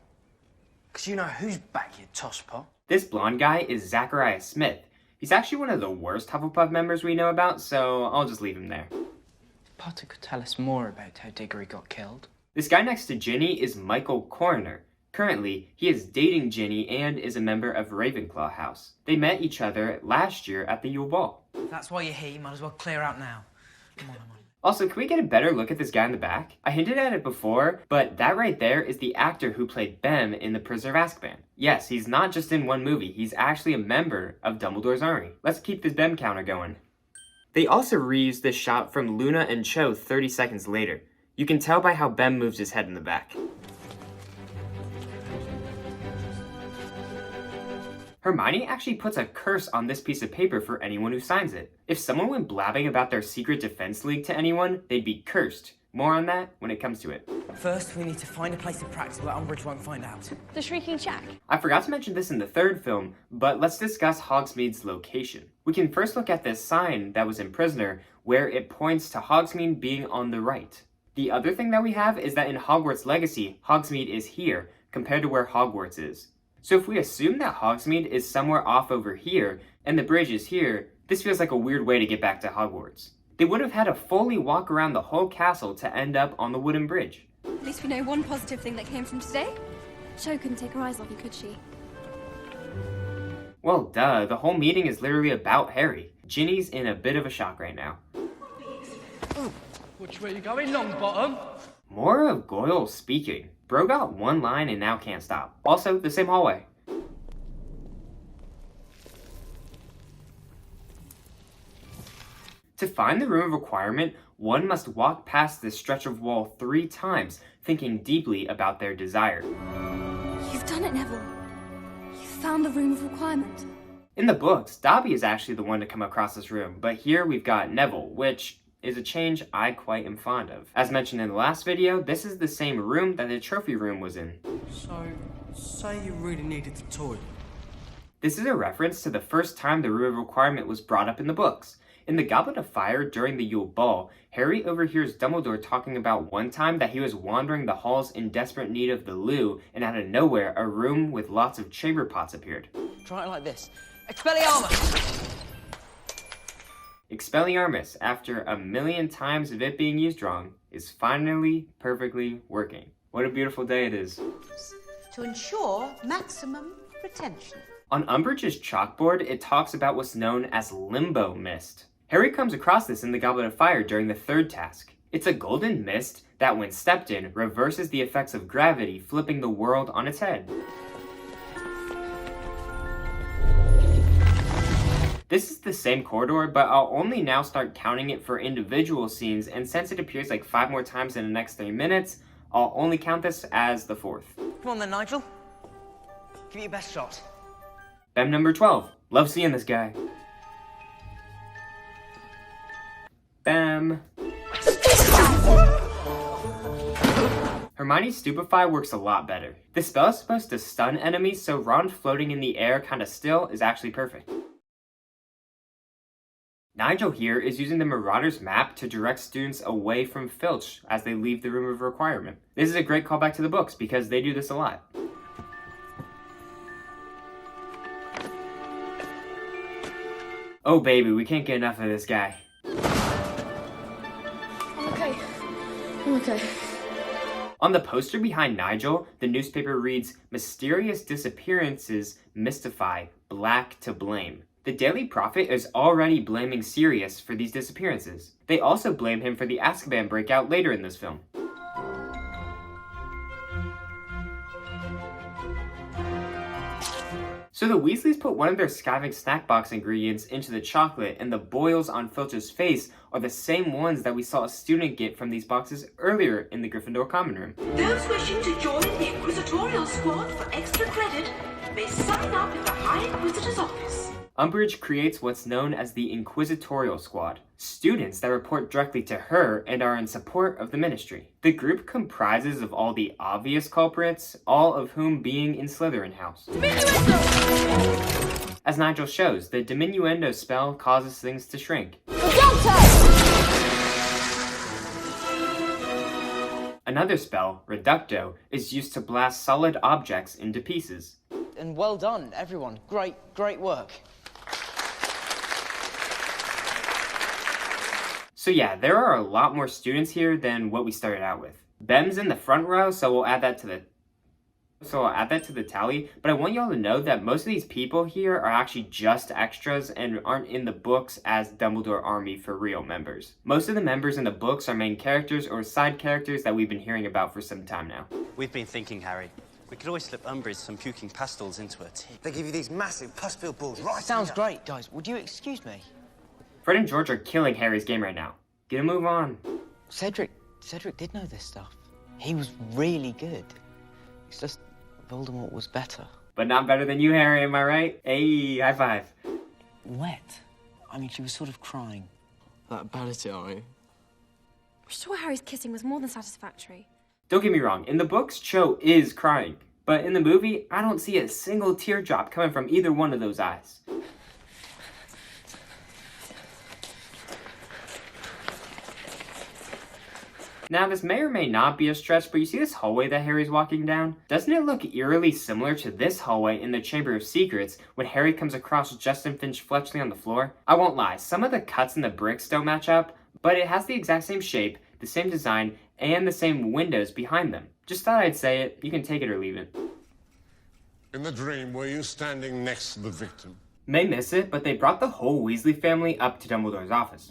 Speaker 3: Because you know who's back, you tosspot.
Speaker 1: This blonde guy is Zachariah Smith. He's actually one of the worst Hufflepuff members we know about, so I'll just leave him there.
Speaker 3: Potter could tell us more about how Diggory got killed.
Speaker 1: This guy next to Ginny is Michael Coroner. Currently, he is dating Ginny and is a member of Ravenclaw House. They met each other last year at the Yule Ball.
Speaker 3: If that's why you're here, you might as well clear out now. Come on.
Speaker 1: Also, can we get a better look at this guy in the back? I hinted at it before, but that right there is the actor who played Bem in The Prisoner of Azkaban. Yes, he's not just in one movie, he's actually a member of Dumbledore's army. Let's keep this Bem counter going. They also reused this shot from Luna and Cho 30 seconds later. You can tell by how Bem moves his head in the back. Hermione actually puts a curse on this piece of paper for anyone who signs it. If someone went blabbing about their secret defense league to anyone, they'd be cursed. More on that when it comes to it.
Speaker 3: First, we need to find a place of practice where Umbridge won't find out.
Speaker 17: The Shrieking Shack.
Speaker 1: I forgot to mention this in the third film, but let's discuss Hogsmeade's location. We can first look at this sign that was in Prisoner, where it points to Hogsmeade being on the right. The other thing that we have is that in Hogwarts Legacy, Hogsmeade is here, compared to where Hogwarts is. So if we assume that Hogsmeade is somewhere off over here, and the bridge is here, this feels like a weird way to get back to Hogwarts. They would have had to fully walk around the whole castle to end up on the wooden bridge.
Speaker 17: At least we know one positive thing that came from today.
Speaker 14: Cho couldn't take her eyes off you, could she?
Speaker 1: Well, duh, the whole meeting is literally about Harry. Ginny's in a bit of a shock right now.
Speaker 21: Oh, which way you going, Longbottom?
Speaker 1: More of Goyle speaking. Bro got one line and now can't stop. Also, the same hallway. To find the room of requirement, one must walk past this stretch of wall 3 times, thinking deeply about their desire.
Speaker 14: You've done it, Neville. You've found the room of requirement.
Speaker 1: In the books, Dobby is actually the one to come across this room, but here we've got Neville, which is a change I quite am fond of. As mentioned in the last video, this is the same room that the trophy room was in.
Speaker 3: So, say you really needed the toilet.
Speaker 1: This is a reference to the first time the room of requirement was brought up in the books. In the Goblet of Fire during the Yule Ball, Harry overhears Dumbledore talking about one time that he was wandering the halls in desperate need of the loo, and out of nowhere, a room with lots of chamber pots appeared.
Speaker 8: Try it like this. Expelliarmus!
Speaker 1: Expelliarmus, after a million times of it being used wrong, is finally perfectly working. What a beautiful day it is.
Speaker 18: To ensure maximum retention.
Speaker 1: On Umbridge's chalkboard, it talks about what's known as limbo mist. Harry comes across this in the Goblet of Fire during the third task. It's a golden mist that, when stepped in, reverses the effects of gravity, flipping the world on its head. This is the same corridor, but I'll only now start counting it for individual scenes, and since it appears like 5 more times in the next 3 minutes, I'll only count this as the 4th.
Speaker 8: Come on then, Nigel. Give it your best shot.
Speaker 1: Bem number 12. Love seeing this guy. Bam. Hermione's Stupefy works a lot better. This spell is supposed to stun enemies, so Ron floating in the air kinda still is actually perfect. Nigel here is using the Marauder's map to direct students away from Filch as they leave the room of requirement. This is a great callback to the books because they do this a lot. Oh baby, we can't get enough of this guy.
Speaker 17: I'm okay.
Speaker 1: On the poster behind Nigel, the newspaper reads, "Mysterious disappearances mystify, Black to blame." The Daily Prophet is already blaming Sirius for these disappearances. They also blame him for the Azkaban breakout later in this film. So the Weasleys put one of their skiving snack box ingredients into the chocolate, and the boils on Filch's face are the same ones that we saw a student get from these boxes earlier in the Gryffindor common room.
Speaker 6: Those wishing to join the Inquisitorial Squad for extra credit may sign up at the High Inquisitor's office.
Speaker 1: Umbridge creates what's known as the Inquisitorial Squad, students that report directly to her and are in support of the Ministry. The group comprises of all the obvious culprits, all of whom being in Slytherin House. As Nigel shows, the Diminuendo spell causes things to shrink. Another spell, Reducto, is used to blast solid objects into pieces.
Speaker 8: And well done, everyone. Great work.
Speaker 1: So yeah, there are a lot more students here than what we started out with. Bem's in the front row, so we'll add that to the tally, but I want y'all to know that most of these people here are actually just extras and aren't in the books as Dumbledore Army for real members. Most of the members in the books are main characters or side characters that we've been hearing about for some time now.
Speaker 22: We've been thinking, Harry. We could always slip Umbridge some puking pastels into her tea.
Speaker 3: They give you these massive pus-filled balls, right?
Speaker 8: Sounds great, guys. Would you excuse me?
Speaker 1: Fred and George are killing Harry's game right now. Get a move on.
Speaker 8: Cedric did know this stuff. He was really good. It's just Voldemort was better.
Speaker 1: But not better than you, Harry, am I right? Hey, high five.
Speaker 8: Wet. I mean, she was sort of crying.
Speaker 23: That bad at it, are you?
Speaker 17: I'm sure Harry's kissing was more than satisfactory.
Speaker 1: Don't get me wrong, in the books, Cho is crying. But in the movie, I don't see a single teardrop coming from either one of those eyes. Now, this may or may not be a stretch, but you see this hallway that Harry's walking down? Doesn't it look eerily similar to this hallway in the Chamber of Secrets when Harry comes across Justin Finch Fletchley on the floor? I won't lie, some of the cuts in the bricks don't match up, but it has the exact same shape, the same design, and the same windows behind them. Just thought I'd say it, you can take it or leave it.
Speaker 5: In the dream, were you standing next to the victim?
Speaker 1: May miss it, but they brought the whole Weasley family up to Dumbledore's office.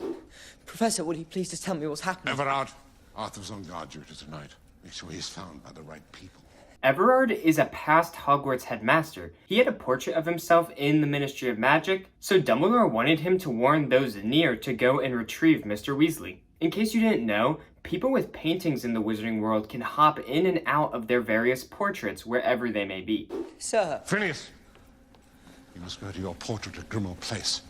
Speaker 8: Professor, would you please just tell me what's happening?
Speaker 5: Everard, Arthur's on guard duty tonight. Make sure he's found by the right people.
Speaker 1: Everard is a past Hogwarts headmaster. He had a portrait of himself in the Ministry of Magic, so Dumbledore wanted him to warn those near to go and retrieve Mr. Weasley. In case you didn't know, people with paintings in the wizarding world can hop in and out of their various portraits wherever they may be.
Speaker 8: Sir.
Speaker 5: Phineas,
Speaker 15: You must go to your portrait at Grimmauld Place.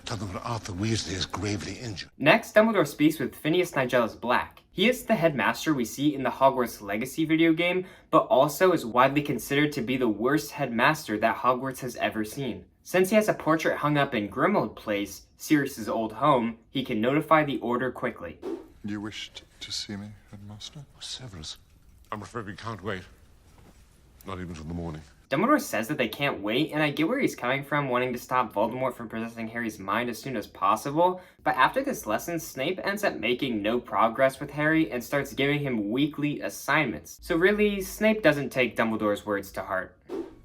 Speaker 15: Tell them that Arthur Weasley is gravely injured.
Speaker 1: Next, Dumbledore speaks with Phineas Nigellus Black. He is the headmaster we see in the Hogwarts Legacy video game, but also is widely considered to be the worst headmaster that Hogwarts has ever seen. Since he has a portrait hung up in Grimmauld Place, Sirius's old home, he can notify the Order quickly.
Speaker 4: You wished to see me, Headmaster?
Speaker 15: Severus, I'm afraid we can't wait. Not even till the morning.
Speaker 1: Dumbledore says that they can't wait, and I get where he's coming from, wanting to stop Voldemort from possessing Harry's mind as soon as possible, but after this lesson, Snape ends up making no progress with Harry and starts giving him weekly assignments. So really, Snape doesn't take Dumbledore's words to heart.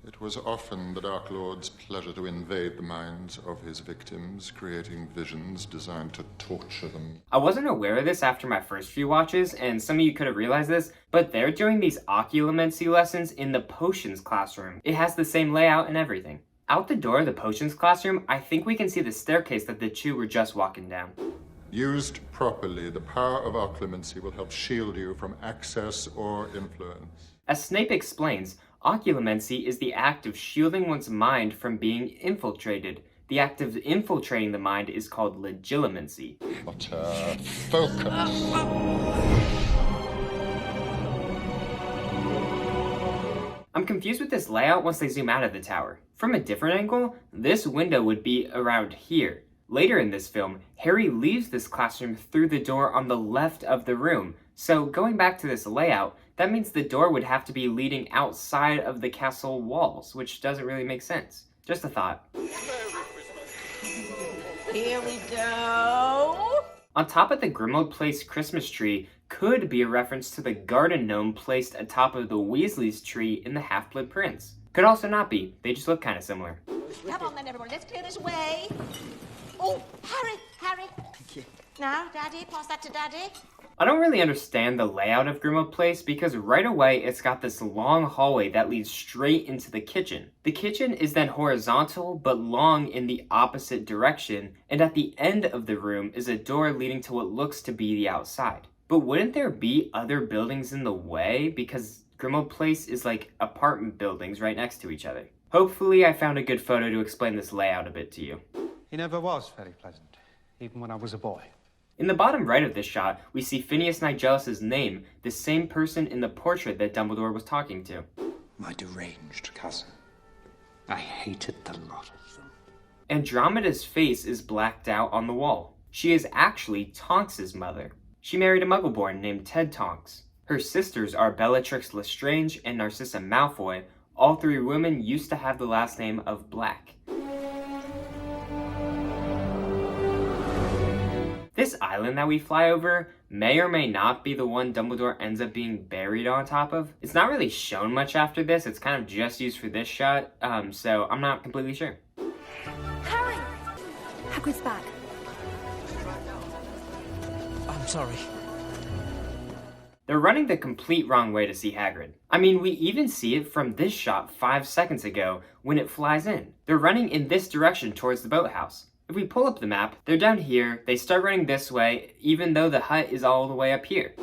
Speaker 4: It was often the Dark Lord's pleasure to invade the minds of his victims, creating visions designed to torture them.
Speaker 1: I wasn't aware of this after my first few watches, and some of you could have realized this, but they're doing these occlumency lessons in the potions classroom. It has the same layout and everything. Out the door of the potions classroom, I think we can see the staircase that the two were just walking down.
Speaker 4: Used properly, the power of occlumency will help shield you from access or influence.
Speaker 1: As Snape explains, occlumency is the act of shielding one's mind from being infiltrated. The act of infiltrating the mind is called legilimency.
Speaker 4: Focus.
Speaker 1: I'm confused with this layout once they zoom out of the tower. From a different angle, this window would be around here. Later in this film, Harry leaves this classroom through the door on the left of the room. So going back to this layout, that means the door would have to be leading outside of the castle walls, which doesn't really make sense. Just a thought.
Speaker 20: Here we go.
Speaker 1: On top of the Grimmauld Place Christmas tree could be a reference to the garden gnome placed atop of the Weasley's tree in the Half-Blood Prince. Could also not be, they just look kind of similar.
Speaker 7: Come on then, everyone, let's clear this way. Oh, Harry.
Speaker 8: Thank you.
Speaker 7: Now, Daddy, pass that to Daddy.
Speaker 1: I don't really understand the layout of Grimmauld Place because right away it's got this long hallway that leads straight into the kitchen. The kitchen is then horizontal but long in the opposite direction, and at the end of the room is a door leading to what looks to be the outside. But wouldn't there be other buildings in the way because Grimmauld Place is like apartment buildings right next to each other? Hopefully I found a good photo to explain this layout a bit to you.
Speaker 11: He never was very pleasant, even when I was a boy.
Speaker 1: In the bottom right of this shot, we see Phineas Nigellus's name, the same person in the portrait that Dumbledore was talking to.
Speaker 6: My deranged cousin. I hated the lot of them.
Speaker 1: Andromeda's face is blacked out on the wall. She is actually Tonks's mother. She married a Muggle-born named Ted Tonks. Her sisters are Bellatrix Lestrange and Narcissa Malfoy. All three women used to have the last name of Black. This island that we fly over may or may not be the one Dumbledore ends up being buried on top of. It's not really shown much after this, it's kind of just used for this shot, so I'm not completely sure.
Speaker 17: Harry! Hagrid's back.
Speaker 8: I'm sorry.
Speaker 1: They're running the complete wrong way to see Hagrid. I mean, we even see it from this shot 5 seconds ago when it flies in. They're running in this direction towards the boathouse. If we pull up the map, they're down here, they start running this way, even though the hut is all the way up here.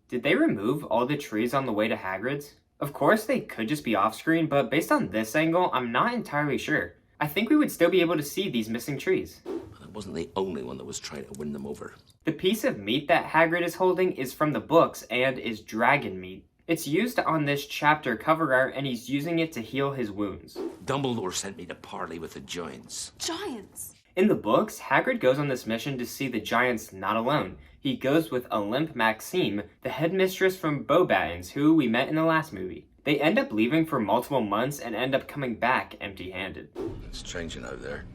Speaker 1: Did they remove all the trees on the way to Hagrid's? Of course they could just be off screen, but based on this angle, I'm not entirely sure. I think we would still be able to see these missing trees.
Speaker 5: It wasn't the only one that was trying to win them over.
Speaker 1: The piece of meat that Hagrid is holding is from the books and is dragon meat. It's used on this chapter cover art and he's using it to heal his wounds.
Speaker 5: Dumbledore sent me to parley with the giants.
Speaker 17: Giants?
Speaker 1: In the books, Hagrid goes on this mission to see the giants not alone. He goes with Olympe Maxime, the headmistress from Beauxbatons, who we met in the last movie. They end up leaving for multiple months and end up coming back empty-handed.
Speaker 5: It's changing out there.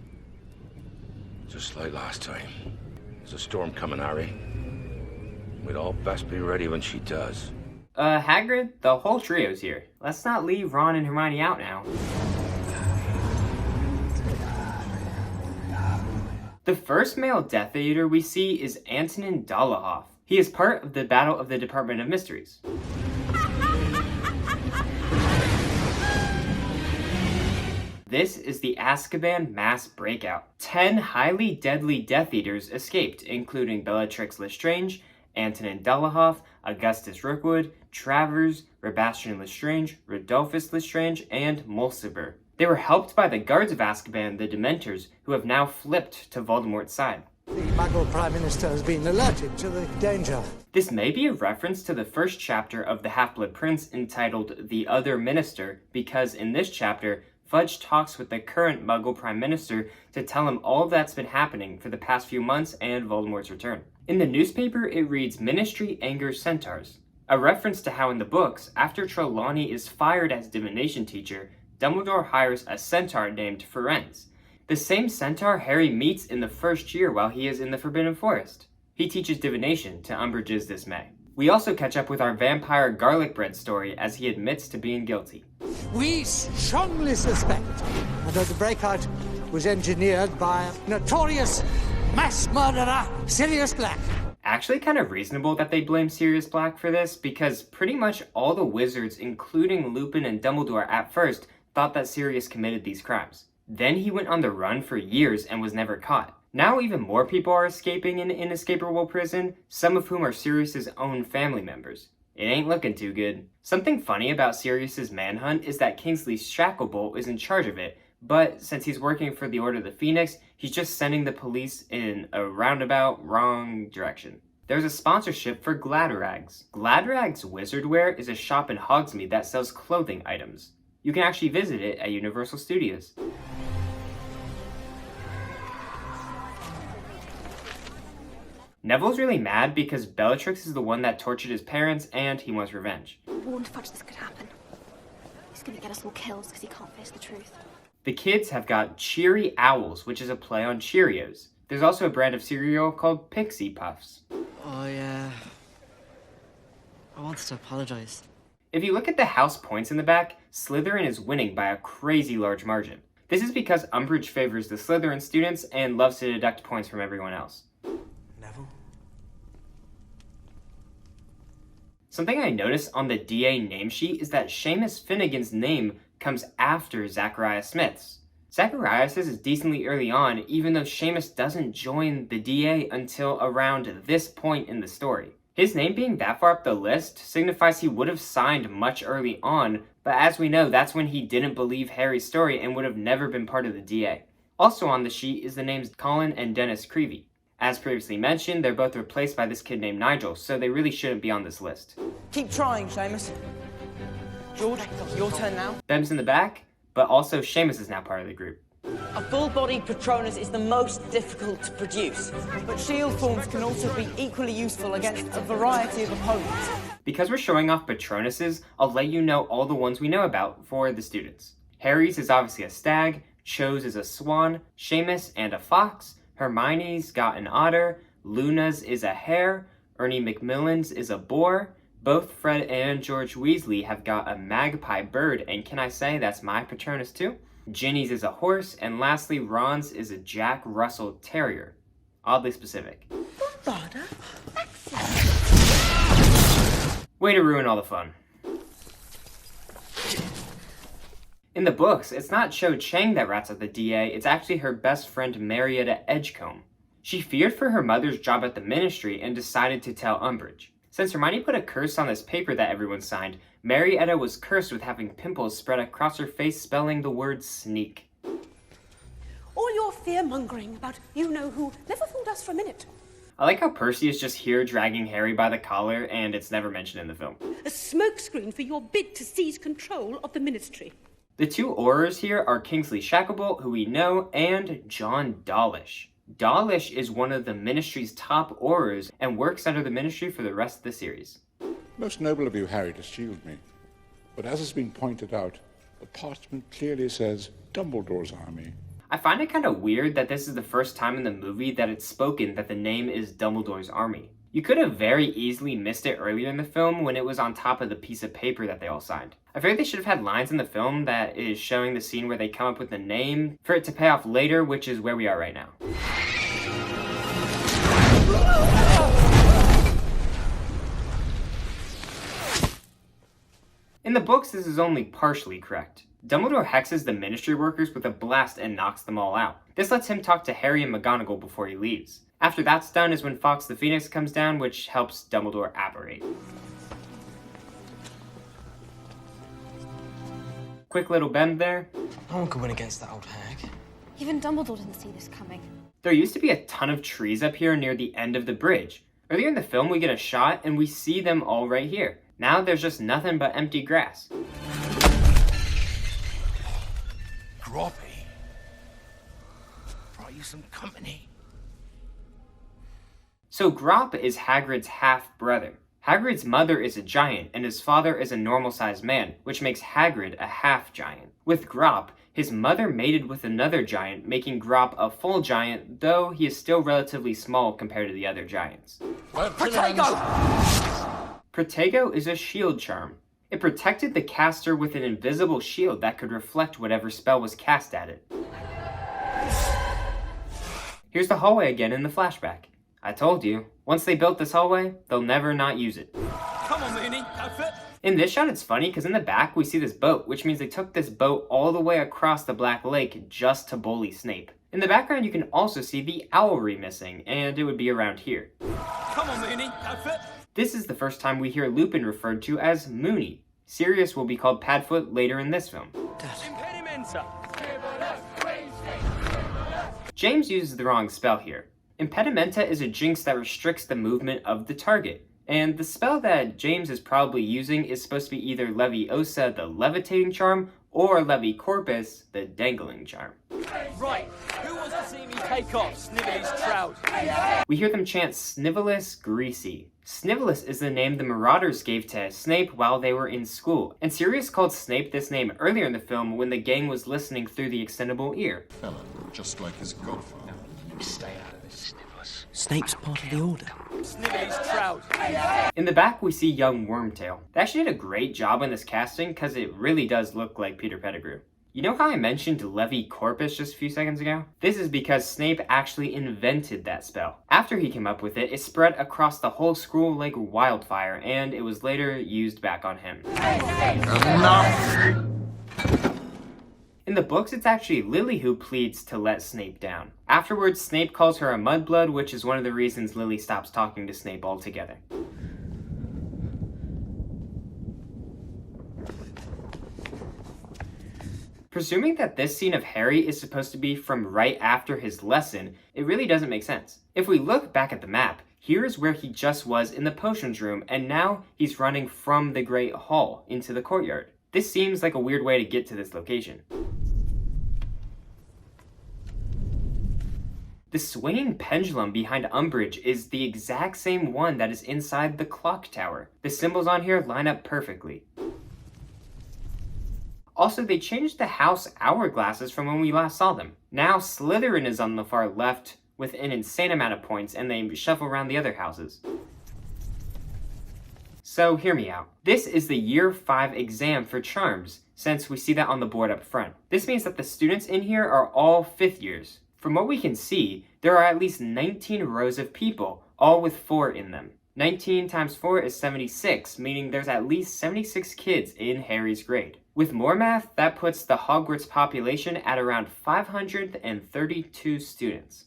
Speaker 5: Just like last time. There's a storm coming, Harry. We'd all best be ready when she does.
Speaker 1: Hagrid, the whole trio's here. Let's not leave Ron and Hermione out now. The first male Death Eater we see is Antonin Dolohov. He is part of the Battle of the Department of Mysteries. This is the Azkaban mass breakout. 10 highly deadly Death Eaters escaped, including Bellatrix Lestrange, Antonin Dolohov, Augustus Rookwood, Travers, Sebastian Lestrange, Rodolphus Lestrange, and Mulciber. They were helped by the guards of Azkaban, the Dementors, who have now flipped to Voldemort's side.
Speaker 19: The Muggle Prime Minister has been alerted to the danger.
Speaker 1: This may be a reference to the first chapter of The Half-Blood Prince entitled The Other Minister, because in this chapter, Fudge talks with the current Muggle Prime Minister to tell him all that's been happening for the past few months and Voldemort's return. In the newspaper, it reads Ministry Angers Centaurs, a reference to how in the books, after Trelawney is fired as divination teacher, Dumbledore hires a centaur named Firenze, the same centaur Harry meets in the first year while he is in the Forbidden Forest. He teaches divination to Umbridge's dismay. We also catch up with our vampire garlic bread story as he admits to being guilty.
Speaker 19: We strongly suspect that the breakout was engineered by notorious mass murderer Sirius Black.
Speaker 1: Actually kind of reasonable that they blame Sirius Black for this, because pretty much all the wizards, including Lupin and Dumbledore at first, thought that Sirius committed these crimes. Then he went on the run for years and was never caught. Now even more people are escaping an inescapable prison, some of whom are Sirius's own family members. It ain't looking too good. Something funny about Sirius's manhunt is that Kingsley Shacklebolt is in charge of it, but since he's working for the Order of the Phoenix, he's just sending the police in a roundabout, wrong direction. There's a sponsorship for Gladrags. Gladrags Wizardwear is a shop in Hogsmeade that sells clothing items. You can actually visit it at Universal Studios. Neville's really mad because Bellatrix is the one that tortured his parents and he wants revenge.
Speaker 17: Warned Fudge this could happen. He's gonna get us all killed because he can't face the truth.
Speaker 1: The kids have got Cheery Owls, which is a play on Cheerios. There's also a brand of cereal called Pixie Puffs.
Speaker 8: Oh, yeah. I wanted to apologize.
Speaker 1: If you look at the house points in the back, Slytherin is winning by a crazy large margin. This is because Umbridge favors the Slytherin students and loves to deduct points from everyone else.
Speaker 19: Neville?
Speaker 1: Something I noticed on the DA name sheet is that Seamus Finnegan's name comes after Zacharias Smith's. Zacharias' is decently early on, even though Seamus doesn't join the DA until around this point in the story. His name being that far up the list signifies he would have signed much early on, but as we know, that's when he didn't believe Harry's story and would have never been part of the DA. Also on the sheet is the names Colin and Dennis Creevey. As previously mentioned, they're both replaced by this kid named Nigel, so they really shouldn't be on this list.
Speaker 8: Keep trying, Seamus. George, your turn now.
Speaker 1: Bem's in the back, but also Seamus is now part of the group.
Speaker 8: A full-bodied Patronus is the most difficult to produce, but shield forms can also be equally useful against a variety of opponents.
Speaker 1: Because we're showing off Patronuses, I'll let you know all the ones we know about for the students. Harry's is obviously a stag, Cho's is a swan, Seamus and a fox, Hermione's got an otter, Luna's is a hare, Ernie Macmillan's is a boar, both Fred and George Weasley have got a magpie bird, and can I say that's my Patronus too? Ginny's is a horse, and lastly, Ron's is a Jack Russell Terrier. Oddly specific. Way to ruin all the fun. In the books, it's not Cho Chang that rats out the DA, it's actually her best friend Marietta Edgecombe. She feared for her mother's job at the Ministry and decided to tell Umbridge. Since Hermione put a curse on this paper that everyone signed, Marietta was cursed with having pimples spread across her face spelling the word sneak.
Speaker 18: All your fear-mongering about you-know-who never fooled us for a minute.
Speaker 1: I like how Percy is just here dragging Harry by the collar and it's never mentioned in the film.
Speaker 18: A smokescreen for your bid to seize control of the Ministry.
Speaker 1: The two Aurors here are Kingsley Shacklebolt, who we know, and John Dawlish. Dawlish is one of the Ministry's top Aurors and works under the Ministry for the rest of the series.
Speaker 15: Most noble of you, Harry, to shield me. But as has been pointed out, the parchment clearly says Dumbledore's army.
Speaker 1: I find it kind of weird that this is the first time in the movie that it's spoken that the name is Dumbledore's army. You could have very easily missed it earlier in the film when it was on top of the piece of paper that they all signed. I feel like they should have had lines in the film that is showing the scene where they come up with the name for it to pay off later, which is where we are right now. In the books, this is only partially correct. Dumbledore hexes the Ministry workers with a blast and knocks them all out. This lets him talk to Harry and McGonagall before he leaves. After that's done is when Fawkes the Phoenix comes down, which helps Dumbledore apparate. Quick little bend there.
Speaker 23: No one could win against that old hag.
Speaker 17: Even Dumbledore didn't see this coming.
Speaker 1: There used to be a ton of trees up here near the end of the bridge. Earlier in the film, we get a shot and we see them all right here. Now there's just nothing but empty grass.
Speaker 5: Groppy. Brought you some company.
Speaker 1: So Grop is Hagrid's half-brother. Hagrid's mother is a giant, and his father is a normal-sized man, which makes Hagrid a half-giant. With Grop, his mother mated with another giant, making Grop a full giant, though he is still relatively small compared to the other giants.
Speaker 5: Protego!
Speaker 1: Protego is a shield charm. It protected the caster with an invisible shield that could reflect whatever spell was cast at it. Here's the hallway again in the flashback. I told you, once they built this hallway, they'll never not use it.
Speaker 21: Come on, Mooney, go for it.
Speaker 1: In this shot, it's funny because in the back we see this boat, which means they took this boat all the way across the Black Lake just to bully Snape. In the background, you can also see the owlry missing, and it would be around here.
Speaker 21: Come on, Mooney, go for it.
Speaker 1: This is the first time we hear Lupin referred to as Moony. Sirius will be called Padfoot later in this film.
Speaker 21: Impedimenta.
Speaker 1: James uses the wrong spell here. Impedimenta is a jinx that restricts the movement of the target, and the spell that James is probably using is supposed to be either Leviosa, the levitating charm, or Levicorpus, the dangling charm.
Speaker 21: Right, who wants to see me take off Snivelly's trout?
Speaker 1: We hear them chant Snivelus Greasy. Snivelus is the name the Marauders gave to Snape while they were in school, and Sirius called Snape this name earlier in the film when the gang was listening through the extendable ear.
Speaker 4: Fellow, just like his godfather.
Speaker 6: Stay out of this, Snivelus.
Speaker 23: Snape's part of the Order.
Speaker 21: Snivelly's trout.
Speaker 1: In the back, we see young Wormtail. They actually did a great job on this casting because it really does look like Peter Pettigrew. You know how I mentioned Levicorpus just a few seconds ago? This is because Snape actually invented that spell. After he came up with it, it spread across the whole school like wildfire, and it was later used back on him.
Speaker 4: Enough!
Speaker 1: In the books, it's actually Lily who pleads to let Snape down. Afterwards, Snape calls her a mudblood, which is one of the reasons Lily stops talking to Snape altogether. Presuming that this scene of Harry is supposed to be from right after his lesson, it really doesn't make sense. If we look back at the map, here is where he just was in the potions room, and now he's running from the Great Hall into the courtyard. This seems like a weird way to get to this location. The swinging pendulum behind Umbridge is the exact same one that is inside the clock tower. The symbols on here line up perfectly. Also, they changed the house hourglasses from when we last saw them. Now Slytherin is on the far left with an insane amount of points, and they shuffle around the other houses. So hear me out. This is the Year 5 exam for charms, since we see that on the board up front. This means that the students in here are all 5th years. From what we can see, there are at least 19 rows of people, all with 4 in them. 19 times 4 is 76, meaning there's at least 76 kids in Harry's grade. With more math, that puts the Hogwarts population at around 532 students.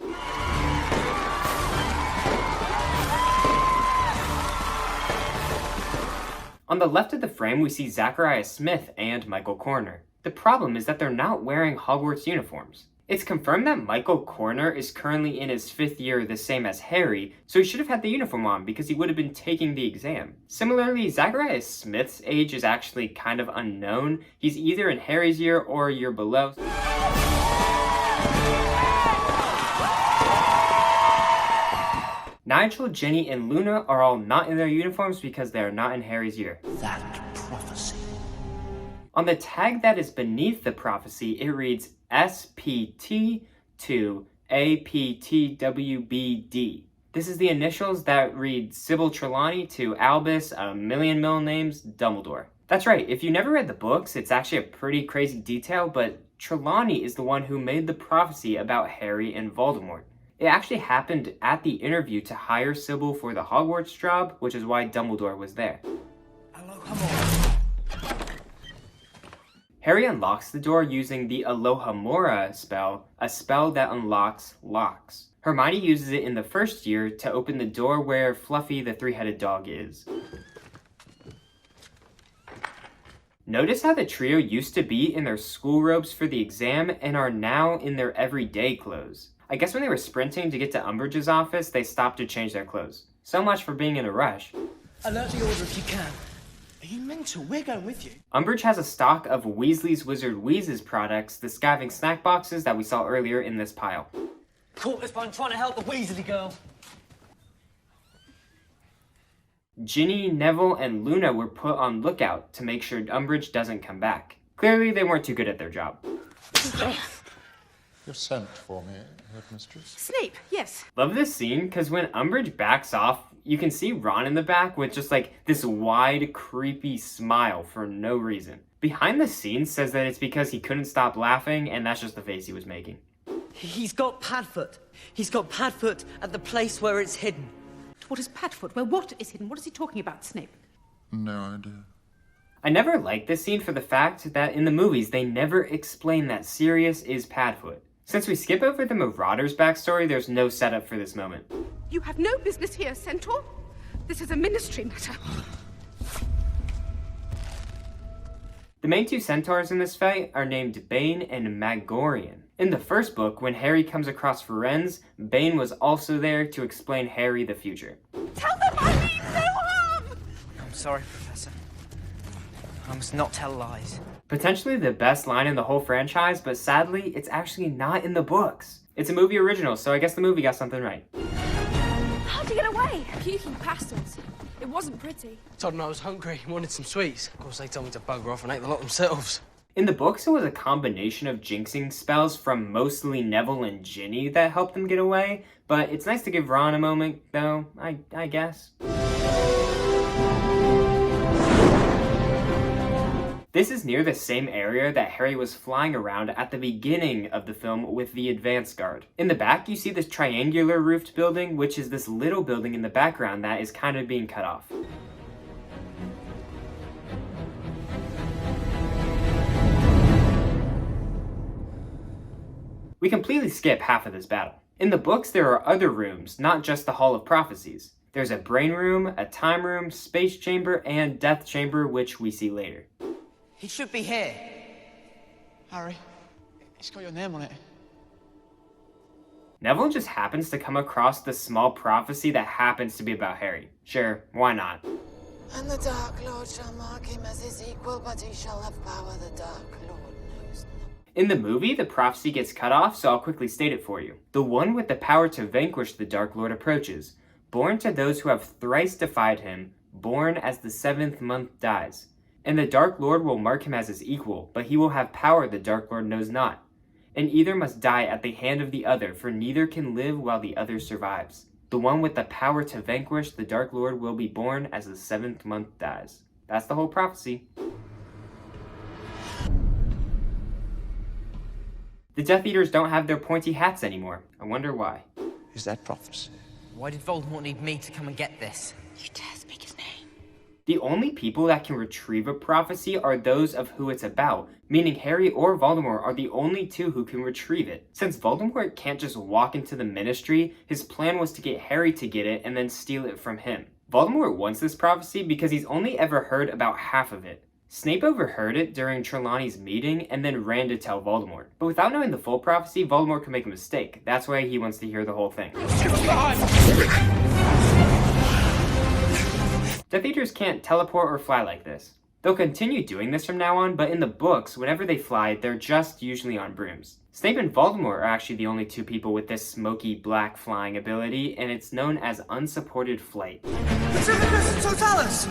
Speaker 1: On the left of the frame, we see Zachariah Smith and Michael Corner. The problem is that they're not wearing Hogwarts uniforms. It's confirmed that Michael Corner is currently in his 5th year, the same as Harry, so he should have had the uniform on because he would have been taking the exam. Similarly, Zachariah Smith's age is actually kind of unknown. He's either in Harry's year or a year below. Nigel, Ginny, and Luna are all not in their uniforms because they are not in Harry's year.
Speaker 6: That prophecy.
Speaker 1: On the tag that is beneath the prophecy, it reads SPT to APTWBD. This is the initials that read Sybil Trelawney to Albus, a million middle names, Dumbledore. That's right, if you never read the books, it's actually a pretty crazy detail, but Trelawney is the one who made the prophecy about Harry and Voldemort. It actually happened at the interview to hire Sybil for the Hogwarts job, which is why Dumbledore was there. Harry unlocks the door using the Alohomora spell, a spell that unlocks locks. Hermione uses it in the first year to open the door where Fluffy the three-headed dog is. Notice how the trio used to be in their school robes for the exam and are now in their everyday clothes. I guess when they were sprinting to get to Umbridge's office, they stopped to change their clothes. So much for being in a rush.
Speaker 23: Alert the order if you can.
Speaker 6: Are you mental? We're going with you.
Speaker 1: Umbridge has a stock of Weasley's Wizard Wheezes products, the skiving snack boxes that we saw earlier in this pile.
Speaker 23: Caught us by trying to help the Weasley girl.
Speaker 1: Ginny, Neville, and Luna were put on lookout to make sure Umbridge doesn't come back. Clearly, they weren't too good at their job.
Speaker 4: You've sent for me, headmistress.
Speaker 16: Snape, yes.
Speaker 1: Love this scene, because when Umbridge backs off, you can see Ron in the back with just like this wide, creepy smile for no reason. Behind the scenes says that it's because he couldn't stop laughing, and that's just the face he was making.
Speaker 8: He's got Padfoot. He's got Padfoot at the place where it's hidden.
Speaker 16: What is Padfoot? Well, what is hidden? What is he talking about, Snape?
Speaker 4: No idea.
Speaker 1: I never liked this scene for the fact that in the movies they never explain that Sirius is Padfoot. Since we skip over the Marauders' backstory, there's no setup for this moment.
Speaker 16: You have no business here, Centaur. This is a ministry matter.
Speaker 1: The main two centaurs in this fight are named Bane and Magorian. In the first book, when Harry comes across Firenze, Bane was also there to explain Harry the future.
Speaker 16: Tell them I mean no harm!
Speaker 23: I'm sorry, Professor. I must not tell lies.
Speaker 1: Potentially the best line in the whole franchise, but sadly, it's actually not in the books. It's a movie original, so I guess the movie got something right.
Speaker 17: How'd you get away? Puking pastels. It wasn't pretty.
Speaker 23: Told them I was hungry and wanted some sweets. Of course, they told me to bugger off and ate the lot themselves.
Speaker 1: In the books, it was a combination of jinxing spells from mostly Neville and Ginny that helped them get away, but it's nice to give Ron a moment, though, I guess. This is near the same area that Harry was flying around at the beginning of the film with the Advance Guard. In the back, you see this triangular roofed building, which is this little building in the background that is kind of being cut off. We completely skip half of this battle. In the books, there are other rooms, not just the Hall of Prophecies. There's a brain room, a time room, space chamber, and death chamber, which we see later.
Speaker 23: He should be here.
Speaker 6: Harry, it's got your name on it.
Speaker 1: Neville just happens to come across the small prophecy that happens to be about Harry. Sure, why not?
Speaker 2: And the Dark Lord shall mark him as his equal, but he shall have power the Dark Lord knows not.
Speaker 1: In the movie, the prophecy gets cut off, so I'll quickly state it for you. The one with the power to vanquish the Dark Lord approaches. Born to those who have thrice defied him, born as the 7th month dies. And the Dark Lord will mark him as his equal, but he will have power the Dark Lord knows not. And either must die at the hand of the other, for neither can live while the other survives. The one with the power to vanquish the Dark Lord will be born as the 7th month dies. That's the whole prophecy. The Death Eaters don't have their pointy hats anymore. I wonder why.
Speaker 6: Is that prophecy?
Speaker 23: Why did Voldemort need me to come and get this?
Speaker 17: You dare speak his name.
Speaker 1: The only people that can retrieve a prophecy are those of who it's about, meaning Harry or Voldemort are the only two who can retrieve it. Since Voldemort can't just walk into the Ministry, his plan was to get Harry to get it and then steal it from him. Voldemort wants this prophecy because he's only ever heard about half of it. Snape overheard it during Trelawney's meeting and then ran to tell Voldemort. But without knowing the full prophecy, Voldemort could make a mistake. That's why he wants to hear the whole thing. Death Eaters can't teleport or fly like this. They'll continue doing this from now on, but in the books, whenever they fly, they're just usually on brooms. Snape and Voldemort are actually the only two people with this smoky black flying ability, and it's known as unsupported flight.
Speaker 23: Petrificus Totalis!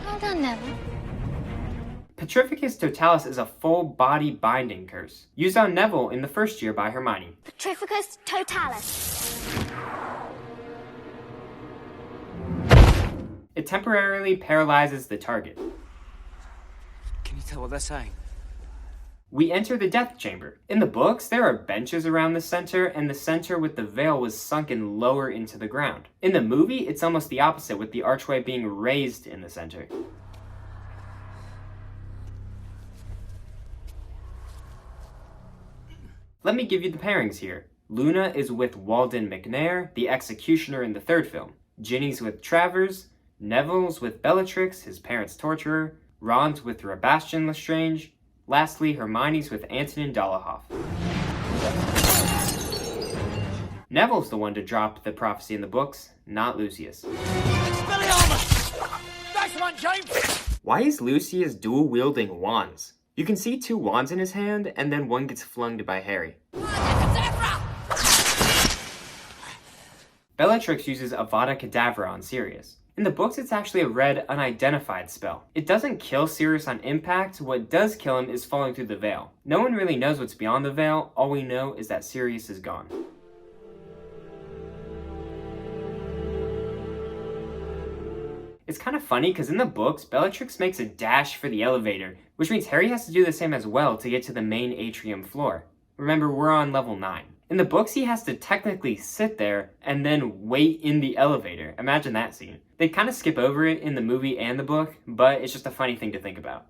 Speaker 14: Well done, Neville.
Speaker 1: Petrificus Totalis is a full-body binding curse, used on Neville in the first year by Hermione.
Speaker 17: Petrificus Totalis.
Speaker 1: It temporarily paralyzes the target.
Speaker 23: Can you tell what they're saying?
Speaker 1: We enter the death chamber. In the books, there are benches around the center, and the center with the veil was sunken lower into the ground. In the movie, it's almost the opposite, with the archway being raised in the center. Let me give you the pairings here. Luna is with Walden McNair, the executioner in the third film. Ginny's with Travers. Neville's with Bellatrix, his parents' torturer. Ron's with Sebastian Lestrange. Lastly, Hermione's with Antonin Dolohov. Neville's the one to drop the prophecy in the books, not Lucius.
Speaker 6: Nice one, James!
Speaker 1: Why is Lucius dual-wielding wands? You can see 2 wands in his hand, and then one gets flung by Harry. Bellatrix uses Avada Kedavra on Sirius. In the books, it's actually a red, unidentified spell. It doesn't kill Sirius on impact. What does kill him is falling through the veil. No one really knows what's beyond the veil. All we know is that Sirius is gone. It's kind of funny because in the books, Bellatrix makes a dash for the elevator, which means Harry has to do the same as well to get to the main atrium floor. Remember, we're on level 9. In the books, he has to technically sit there and then wait in the elevator. Imagine that scene. They kind of skip over it in the movie and the book, but it's just a funny thing to think about.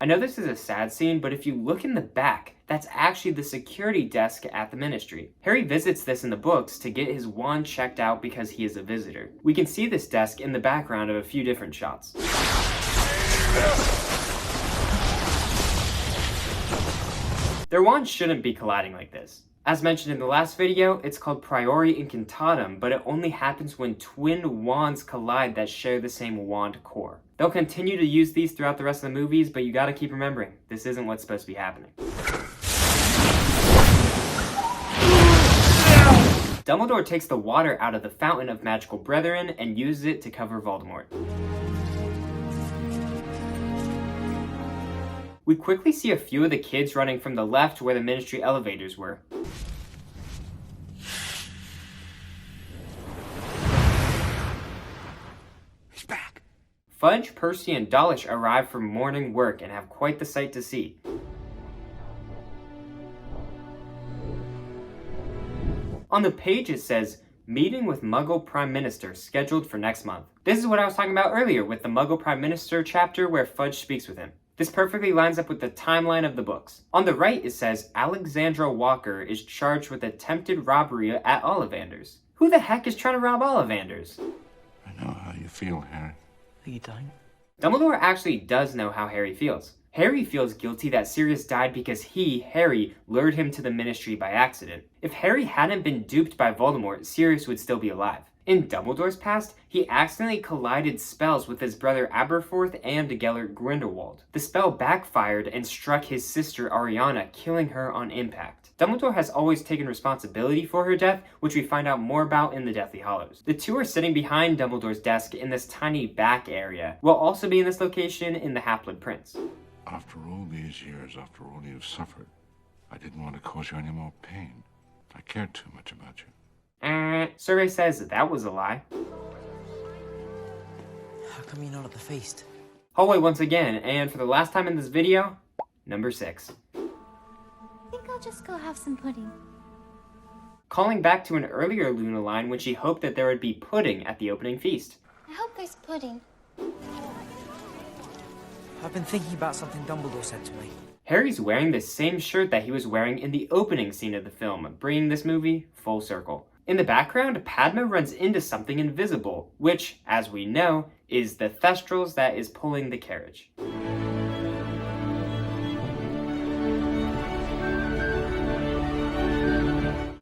Speaker 1: I know this is a sad scene, but if you look in the back, that's actually the security desk at the Ministry. Harry visits this in the books to get his wand checked out because he is a visitor. We can see this desk in the background of a few different shots. Their wands shouldn't be colliding like this. As mentioned in the last video, it's called Priori Incantatem, but it only happens when twin wands collide that share the same wand core. They'll continue to use these throughout the rest of the movies, but you gotta keep remembering, this isn't what's supposed to be happening. Dumbledore takes the water out of the Fountain of Magical Brethren and uses it to cover Voldemort. We quickly see a few of the kids running from the left where the Ministry elevators were.
Speaker 6: He's back.
Speaker 1: Fudge, Percy, and Dawlish arrive from morning work and have quite the sight to see. On the page it says, meeting with Muggle Prime Minister scheduled for next month. This is what I was talking about earlier with the Muggle Prime Minister chapter where Fudge speaks with him. This perfectly lines up with the timeline of the books. On the right, it says Alexandra Walker is charged with attempted robbery at Ollivander's. Who the heck is trying to rob Ollivander's?
Speaker 4: I know how you feel, Harry.
Speaker 23: You don't?
Speaker 1: Dumbledore actually does know how Harry feels. Harry feels guilty that Sirius died because he, Harry, lured him to the Ministry by accident. If Harry hadn't been duped by Voldemort, Sirius would still be alive. In Dumbledore's past, he accidentally collided spells with his brother Aberforth and Gellert Grindelwald. The spell backfired and struck his sister Ariana, killing her on impact. Dumbledore has always taken responsibility for her death, which we find out more about in the Deathly Hallows. The two are sitting behind Dumbledore's desk in this tiny back area. We'll also be in this location in the Half-Blood Prince.
Speaker 4: After all these years, after all you've suffered, I didn't want to cause you any more pain. I cared too much about you.
Speaker 1: Survey says that was a lie.
Speaker 23: How come you're not at the feast?
Speaker 1: Hallway once again, and for the last time in this video, number 6.
Speaker 14: I think I'll just go have some pudding.
Speaker 1: Calling back to an earlier Luna line when she hoped that there would be pudding at the opening feast.
Speaker 14: I hope there's pudding.
Speaker 23: I've been thinking about something Dumbledore said to me.
Speaker 1: Harry's wearing the same shirt that he was wearing in the opening scene of the film, bringing this movie full circle. In the background, Padma runs into something invisible, which, as we know, is the Thestrals that is pulling the carriage.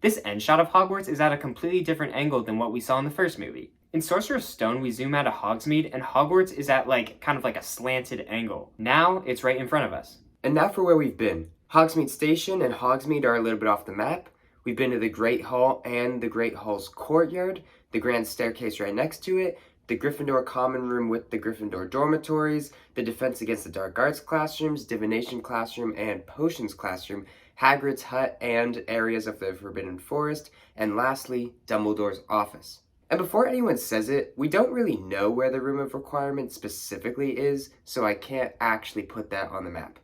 Speaker 1: This end shot of Hogwarts is at a completely different angle than what we saw in the first movie. In Sorcerer's Stone, we zoom out of Hogsmeade, and Hogwarts is at kind of like a slanted angle. Now, it's right in front of us. And now for where we've been. Hogsmeade Station and Hogsmeade are a little bit off the map. We've been to the Great Hall and the Great Hall's courtyard, the grand staircase right next to it, the Gryffindor common room with the Gryffindor dormitories, the Defense Against the Dark Arts classrooms, Divination classroom, and Potions classroom, Hagrid's hut, and areas of the Forbidden Forest, and lastly, Dumbledore's office. And before anyone says it, we don't really know where the Room of Requirement specifically is, so I can't actually put that on the map.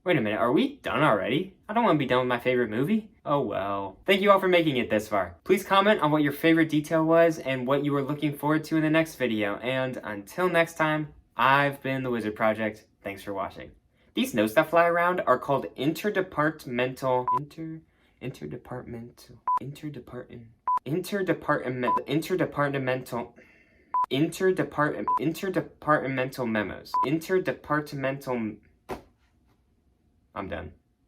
Speaker 1: Wait a minute, are we done already? I don't want to be done with my favorite movie. Oh well. Thank you all for making it this far. Please comment on what your favorite detail was and what you were looking forward to in the next video. And until next time, I've been The Wizard Project. Thanks for watching. These notes that fly around are called interdepartmental interdepartmental memos. I'm done.